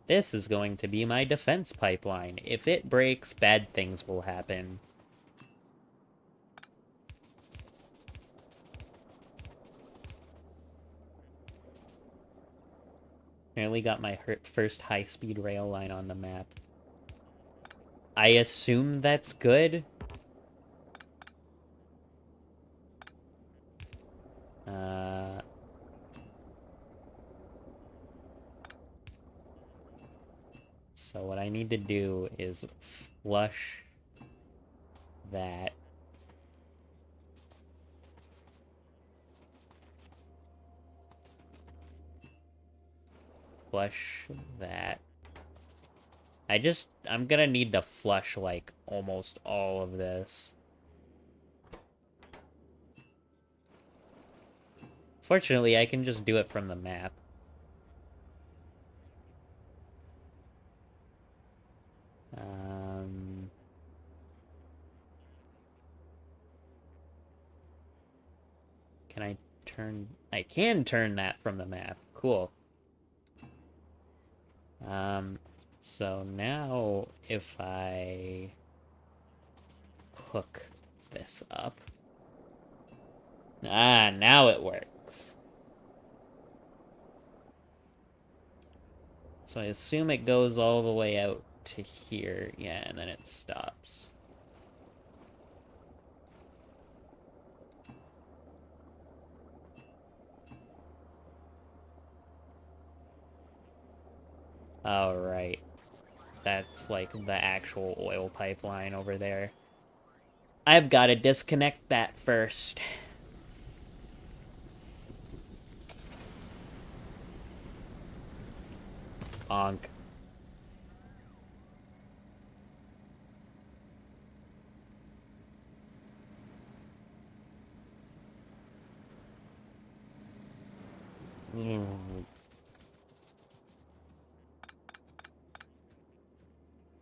This is going to be my defense pipeline. If it breaks, bad things will happen. Nearly got my first high-speed rail line on the map. I assume that's good. So what I need to do is flush that. Flush that. I'm gonna need to flush, like, almost all of this. Fortunately, I can just do it from the map. Can I turn... I can turn that from the map. Cool. So now if I hook this up... Ah, now it works. So I assume it goes all the way out to here. Yeah, and then it stops. All right. That's like the actual oil pipeline over there. I've got to disconnect that first. Bonk.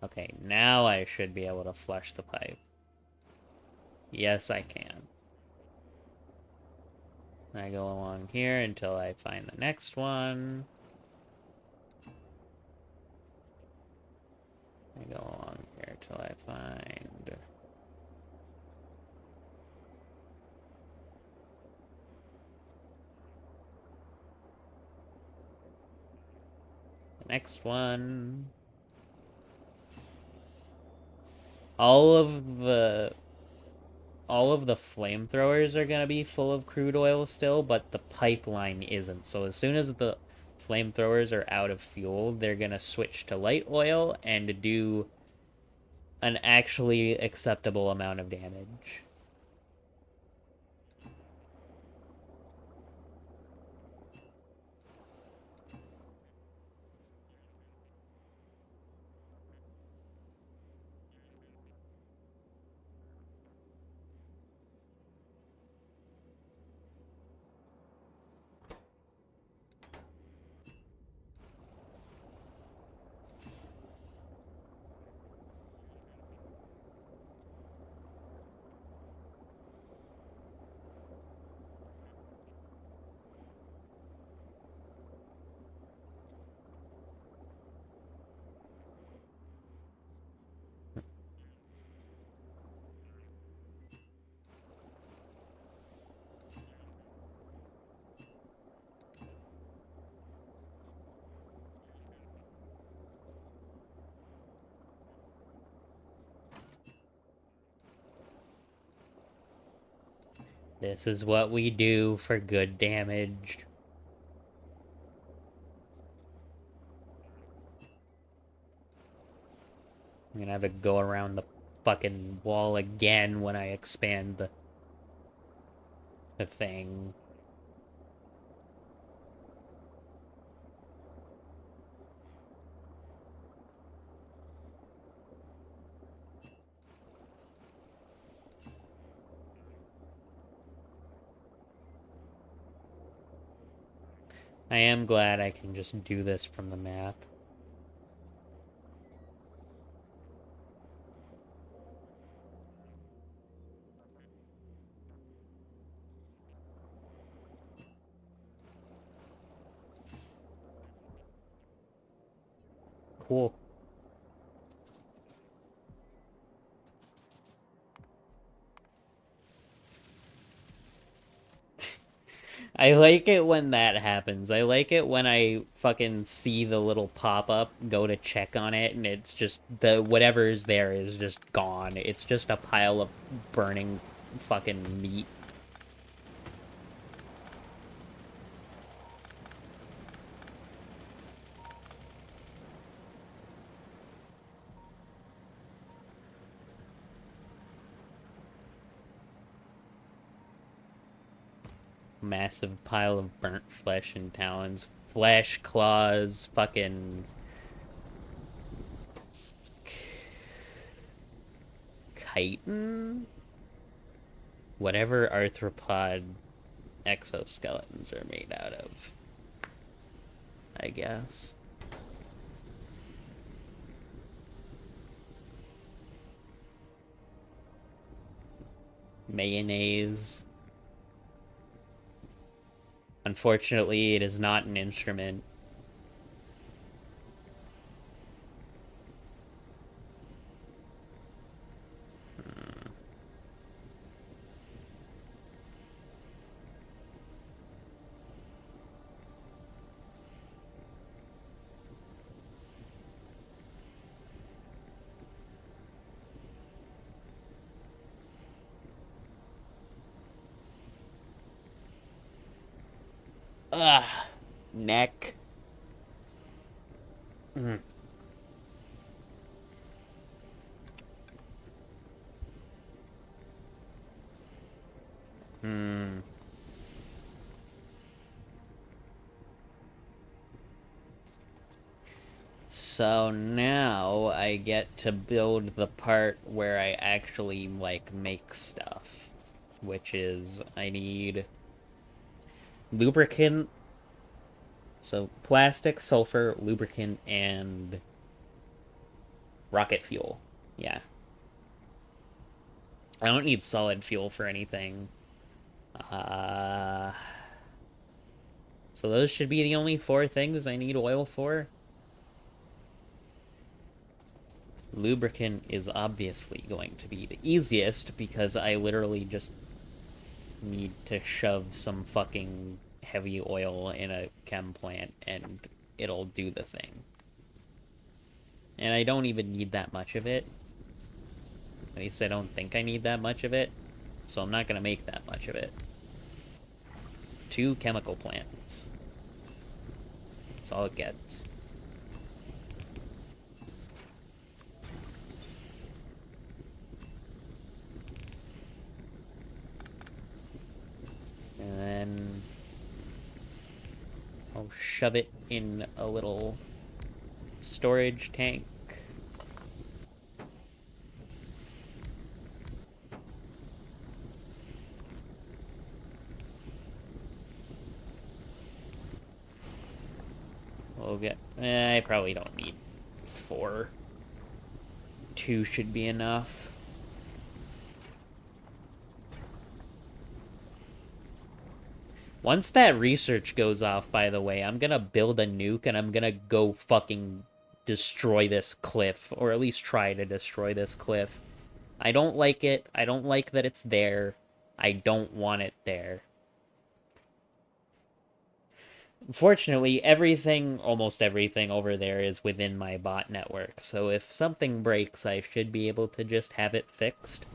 Okay, now I should be able to flush the pipe. Yes, I can. I go along here until I find the next one. I go along here till I find... the next one. All of the flamethrowers are gonna be full of crude oil still, but the pipeline isn't. So as soon as the flamethrowers are out of fuel, they're gonna switch to light oil and do an actually acceptable amount of damage. This is what we do for good damage. I'm gonna have to go around the fucking wall again when I expand the thing. I am glad I can just do this from the map. Cool. I like it when that happens. I like it when I fucking see the little pop-up, go to check on it, and it's just whatever is there is just gone. It's just a pile of burning fucking meat. Massive pile of burnt flesh and talons. Flesh, claws, fucking... chitin? Whatever arthropod exoskeletons are made out of. I guess. Mayonnaise. Unfortunately, it is not an instrument. Ugh. Neck. Mm. Hmm. So now I get to build the part where I actually, like, make stuff. Which is, I need lubricant. So plastic, sulfur, lubricant, and rocket fuel. Yeah. I don't need solid fuel for anything. So those should be the only 4 things I need oil for. Lubricant is obviously going to be the easiest because I literally just need to shove some fucking heavy oil in a chem plant and it'll do the thing. And I don't even need that much of it. At least I don't think I need that much of it. So I'm not gonna make that much of it. 2 chemical plants. That's all it gets. And then I'll shove it in a little storage tank. We'll get... I probably don't need 4. 2 should be enough. Once that research goes off, by the way, I'm gonna build a nuke and I'm gonna go fucking destroy this cliff. Or at least try to destroy this cliff. I don't like it. I don't like that it's there. I don't want it there. Fortunately, almost everything over there is within my bot network. So if something breaks, I should be able to just have it fixed.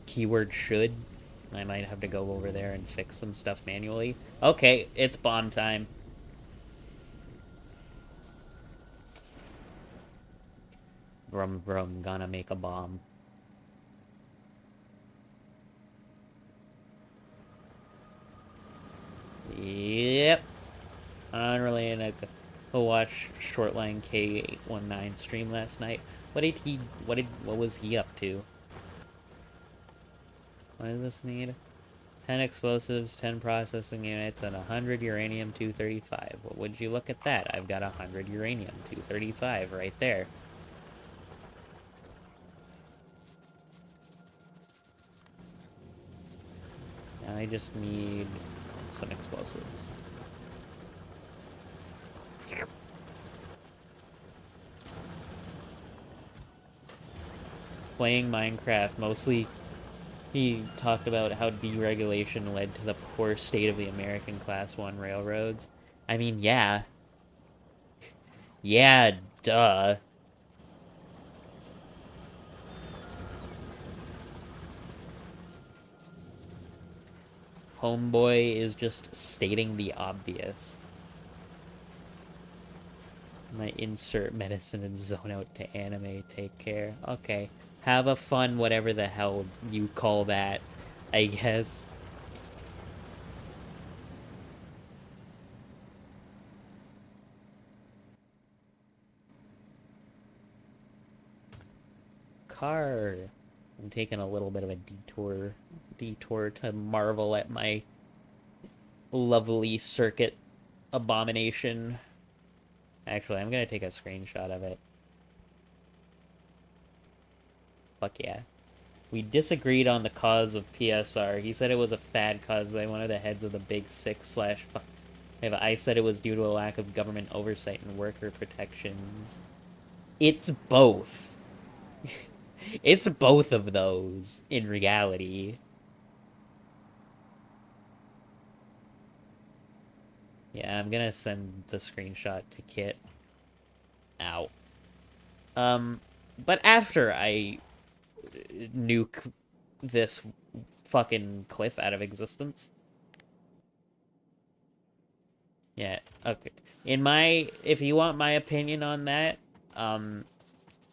Keyword should. I might have to go over there and fix some stuff manually. Okay, it's bomb time. Brum brum, gonna make a bomb. Yep. Unrelated. I watched Shortline K819 stream last night. What was he up to? What does this need? 10 explosives, 10 processing units, and 100 uranium-235. Well, would you look at that? I've got 100 uranium-235 right there. Now I just need some explosives. Playing Minecraft, mostly He talked about how deregulation led to the poor state of the American Class 1 railroads. I mean, yeah. Yeah, duh. Homeboy is just stating the obvious. My insert medicine and zone out to anime. Take care. Okay. Have a fun, whatever the hell you call that, I guess. Car. I'm taking a little bit of a detour to marvel at my lovely circuit abomination. Actually, I'm gonna take a screenshot of it. Fuck yeah. We disagreed on the cause of PSR. He said it was a fad caused by one of the heads of the big six slash five. I said it was due to a lack of government oversight and worker protections. It's both. It's both of those in reality. Yeah, I'm gonna send the screenshot to Kit. Ow. But after I nuke this fucking cliff out of existence. Yeah, okay. If you want my opinion on that,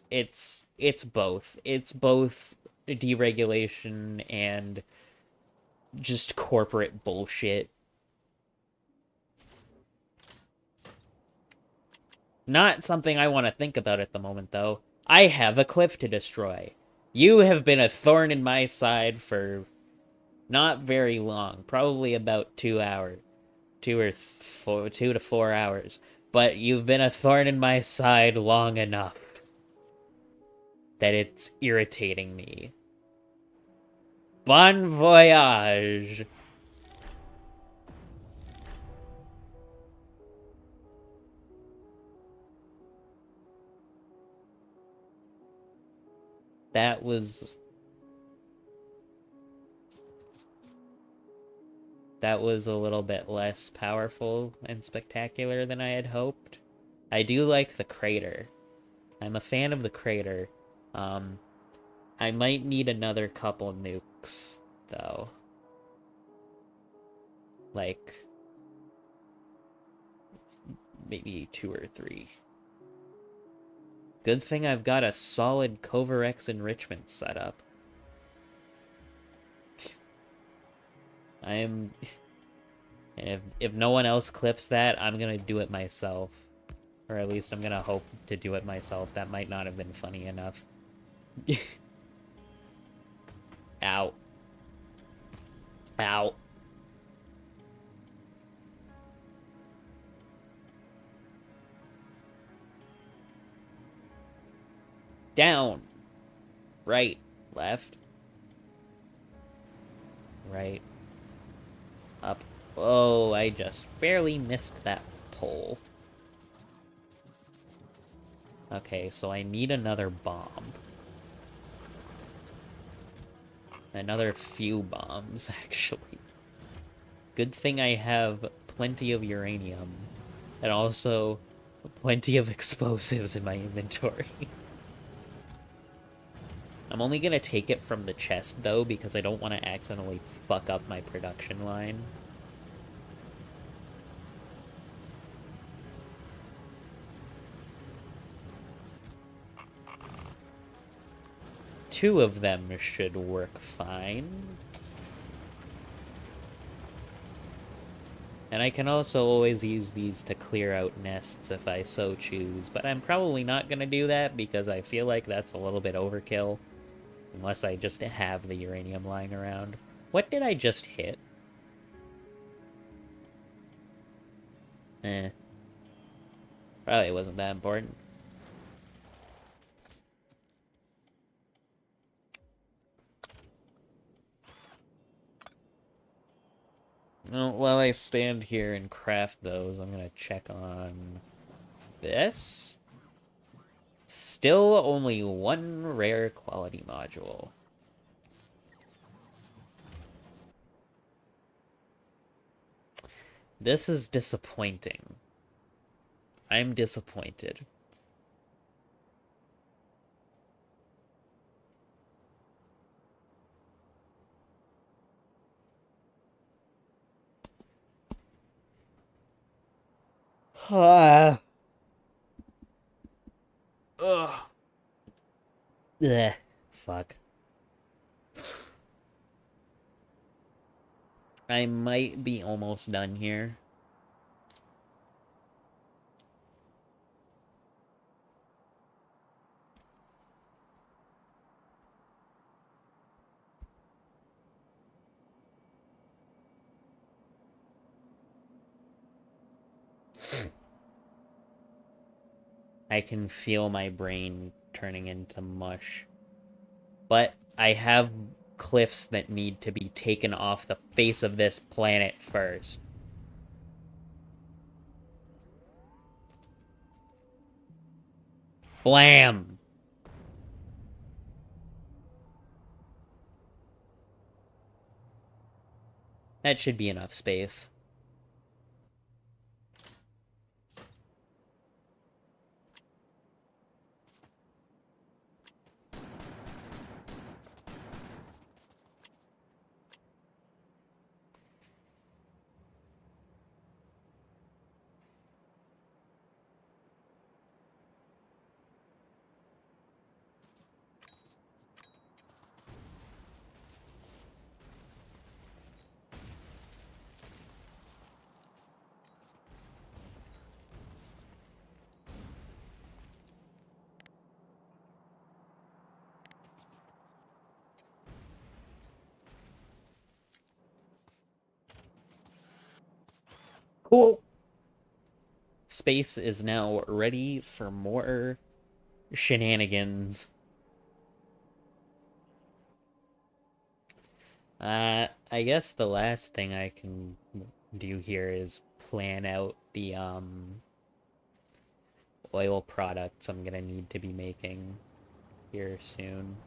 it's both. It's both deregulation and just corporate bullshit. Not something I want to think about at the moment, though. I have a cliff to destroy. You have been a thorn in my side for not very long, probably about 2 hours. 2 to 4 hours. But you've been a thorn in my side long enough that it's irritating me. Bon voyage! That was a little bit less powerful and spectacular than I had hoped. I do like the crater. I'm a fan of the crater. I might need another couple nukes, though. Like, maybe 2 or 3. Good thing I've got a solid Covarex enrichment setup. And if no one else clips that, I'm gonna do it myself. Or at least I'm gonna hope to do it myself. That might not have been funny enough. Ow. Ow. Down. Right. Left. Right. Up. Oh, I just barely missed that pole. Okay, so I need another bomb. Another few bombs, actually. Good thing I have plenty of uranium. And also plenty of explosives in my inventory. I'm only gonna take it from the chest, though, because I don't want to accidentally fuck up my production line. Two of them should work fine. And I can also always use these to clear out nests if I so choose, but I'm probably not gonna do that because I feel like that's a little bit overkill. Unless I just have the uranium lying around. What did I just hit? Probably wasn't that important. Well, while I stand here and craft those, I'm gonna check on this. Still only one rare quality module. This is disappointing. I'm disappointed. Ugh. Ugh. Fuck. I might be almost done here. I can feel my brain turning into mush. But I have cliffs that need to be taken off the face of this planet first. Blam! That should be enough space. Cool. Space is now ready for more shenanigans. I guess the last thing I can do here is plan out the, oil products I'm gonna need to be making here soon.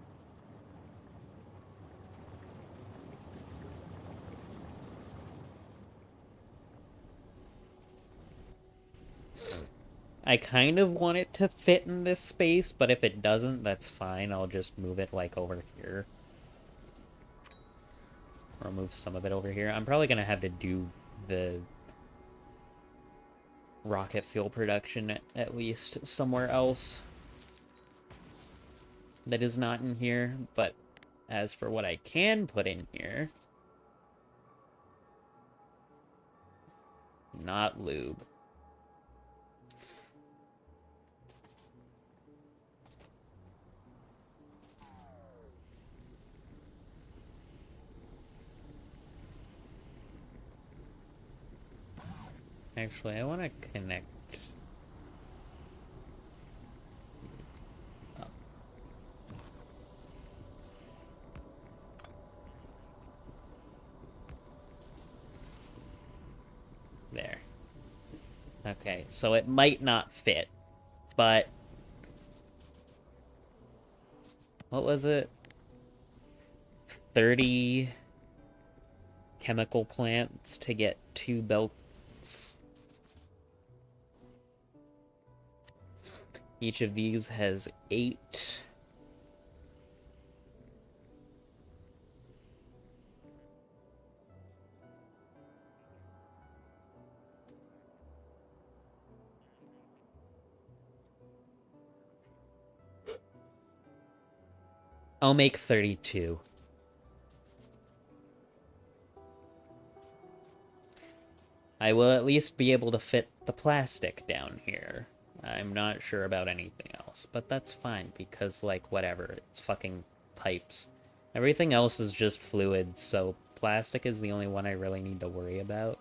I kind of want it to fit in this space, but if it doesn't, that's fine. I'll just move it, like, over here. Or move some of it over here. I'm probably gonna have to do the rocket fuel production at least somewhere else that is not in here, but as for what I can put in here, not lube. Actually, I want to connect. Oh. There. Okay, so it might not fit, but what was it? 30 chemical plants to get 2 belts. Each of these has 8. I'll make 32. I will at least be able to fit the plastic down here. I'm not sure about anything else, but that's fine because, like, whatever. It's fucking pipes. Everything else is just fluid, so plastic is the only one I really need to worry about.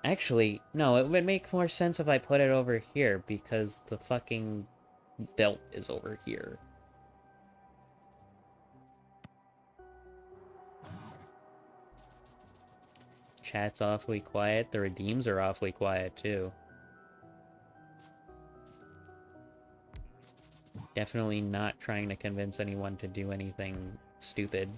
Actually, no, it would make more sense if I put it over here because the fucking belt is over here. Chat's awfully quiet. The redeems are awfully quiet, too. Definitely not trying to convince anyone to do anything stupid.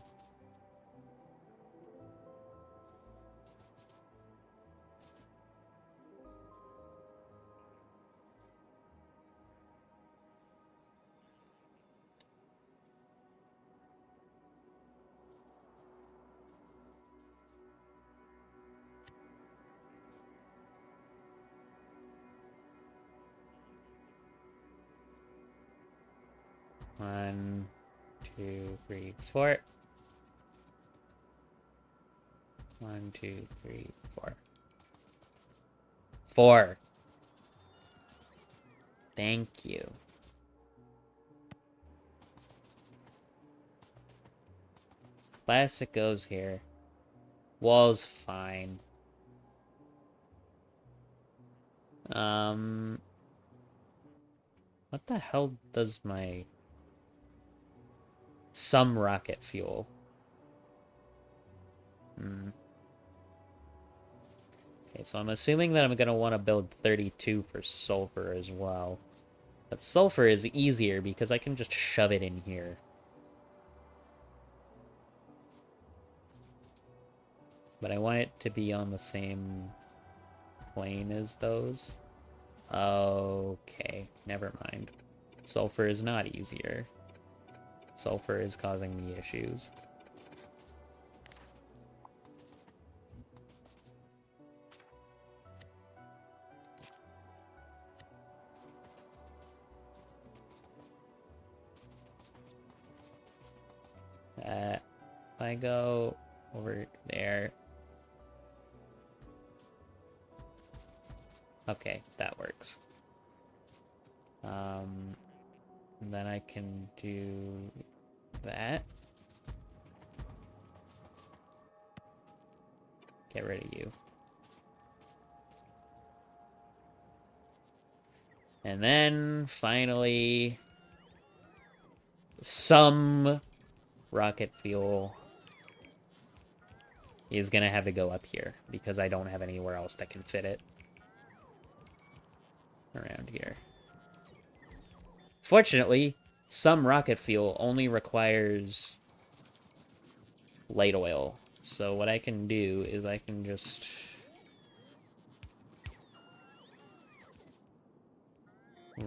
1, 2, 3, 4. 1, 2, 3, 4. 4. Thank you. Plastic goes here. Wall's fine. What the hell does my... Some rocket fuel. Okay, so I'm assuming that I'm gonna want to build 32 for sulfur as well. But sulfur is easier because I can just shove it in here. But I want it to be on the same plane as those. Okay, never mind. Sulfur is not easier. Sulfur is causing me issues. If I go over there... Okay, that works. And then I can do that. Get rid of you. And then, finally, some rocket fuel is gonna have to go up here, because I don't have anywhere else that can fit it around here. Fortunately, some rocket fuel only requires light oil. So what I can do is I can just...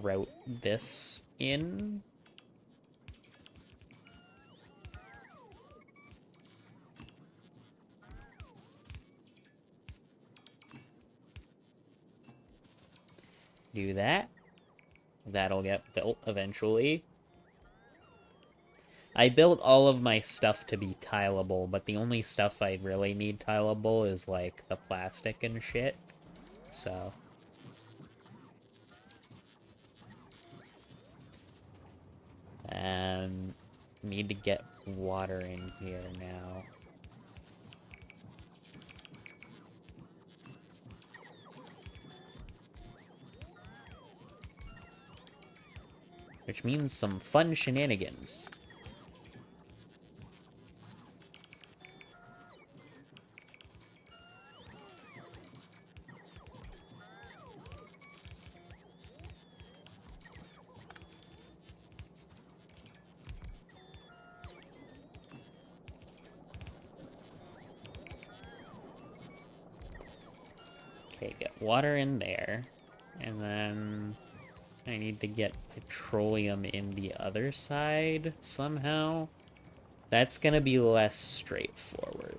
route this in. Do that. That'll get built eventually. I built all of my stuff to be tileable, but the only stuff I really need tileable is, like, the plastic and shit. So... and need to get water in here now. Which means some fun shenanigans. Okay, get water in there. And then I need to get petroleum in the other side somehow. That's gonna be less straightforward.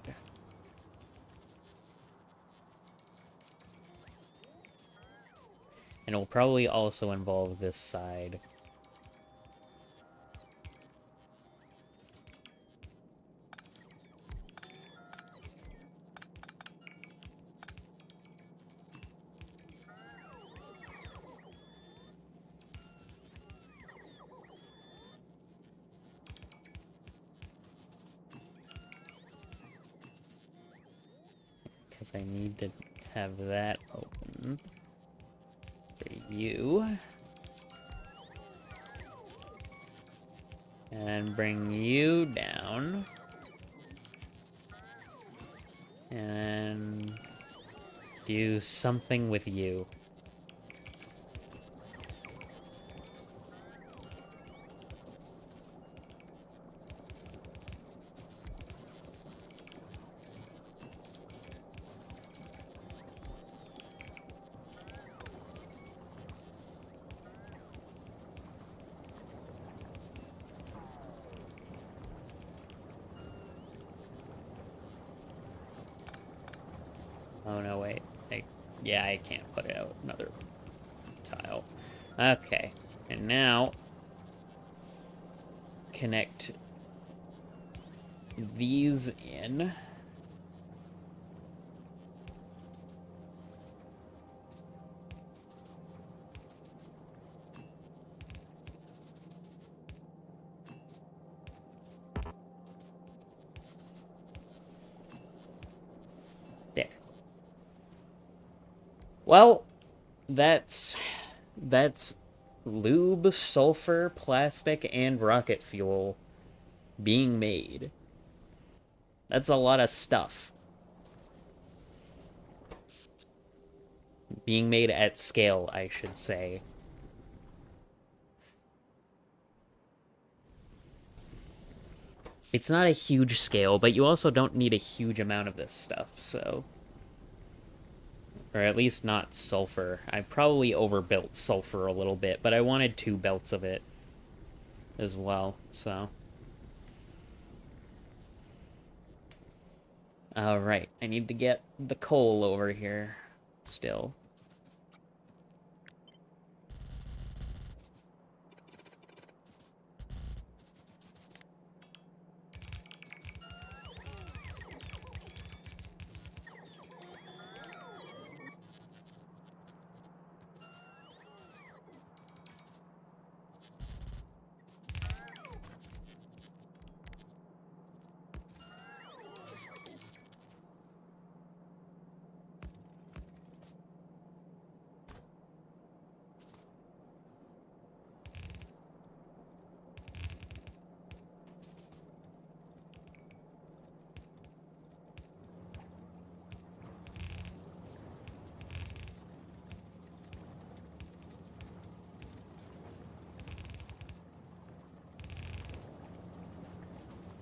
And it'll probably also involve this side. Because I need to have that open for you. And bring you down. And do something with you. Oh, no, wait. Yeah, I can't put out another tile. Okay. And now... connect these in. There. Well, that's lube, sulfur, plastic, and rocket fuel being made. That's a lot of stuff being made at scale, I should say. It's not a huge scale, but you also don't need a huge amount of this stuff, so... Or at least not sulfur. I probably overbuilt sulfur a little bit, but I wanted 2 belts of it as well, so... Alright, I need to get the coal over here still.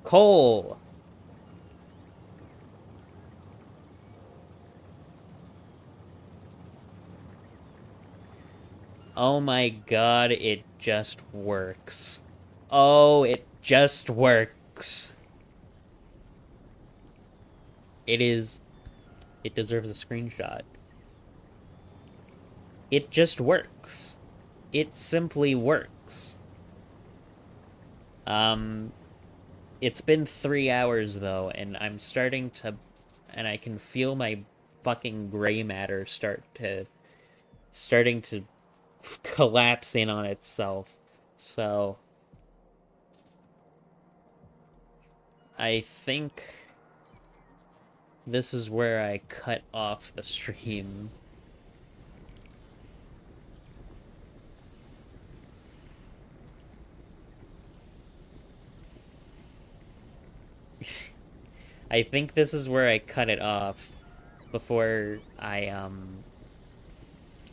Coal! Oh my god, it just works. Oh, it just works. It deserves a screenshot. It just works. It simply works. It's been 3 hours though, and I'm starting to, and I can feel my fucking gray matter starting to collapse in on itself. So I think this is where I cut off the stream. I think this is where I cut it off before I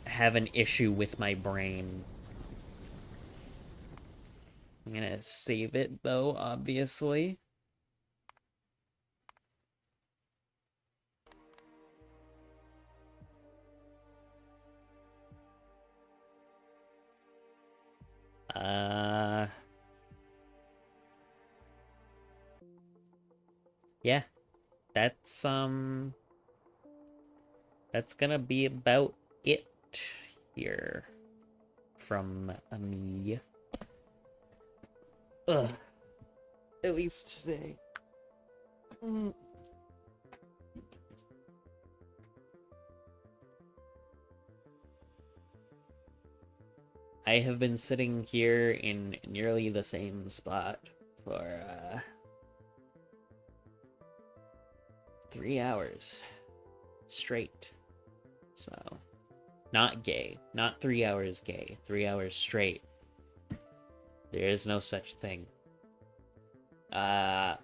have an issue with my brain. I'm gonna save it though, obviously. Yeah, that's gonna be about it here from me. Ugh. At least today. I have been sitting here in nearly the same spot for 3 hours straight. So, not gay. Not 3 hours gay. 3 hours straight. There is no such thing. Let's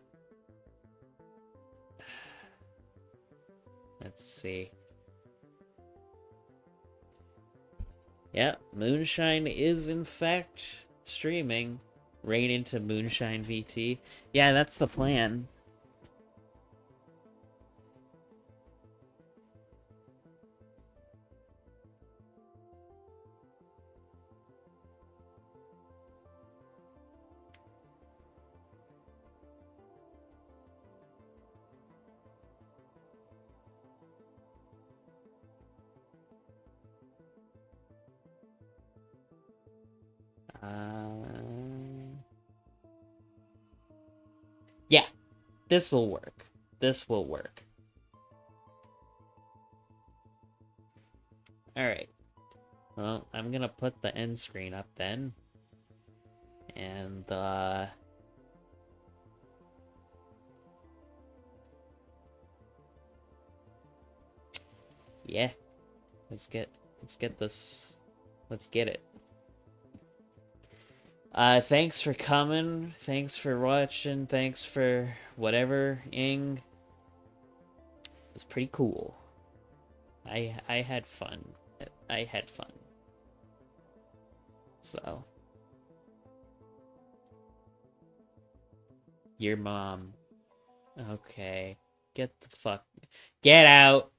see. Yeah, Moonshine is in fact streaming. Rain into Moonshine VT. Yeah, that's the plan. This'll work. This will work. Alright. Well, I'm gonna put the end screen up then. And, yeah. Let's get this. Let's get it. Thanks for coming. Thanks for watching. Thanks for whatever-ing. It was pretty cool. I had fun. I had fun. So. Your mom. Okay. Get the fuck. Get out.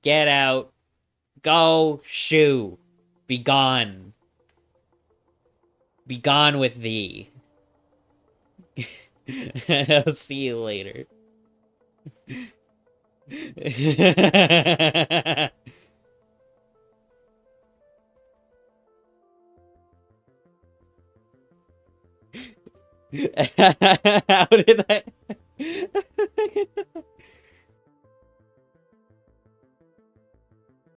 Get out. Go. Shoo. Be gone. Be gone with thee. I'll see you later. How did I...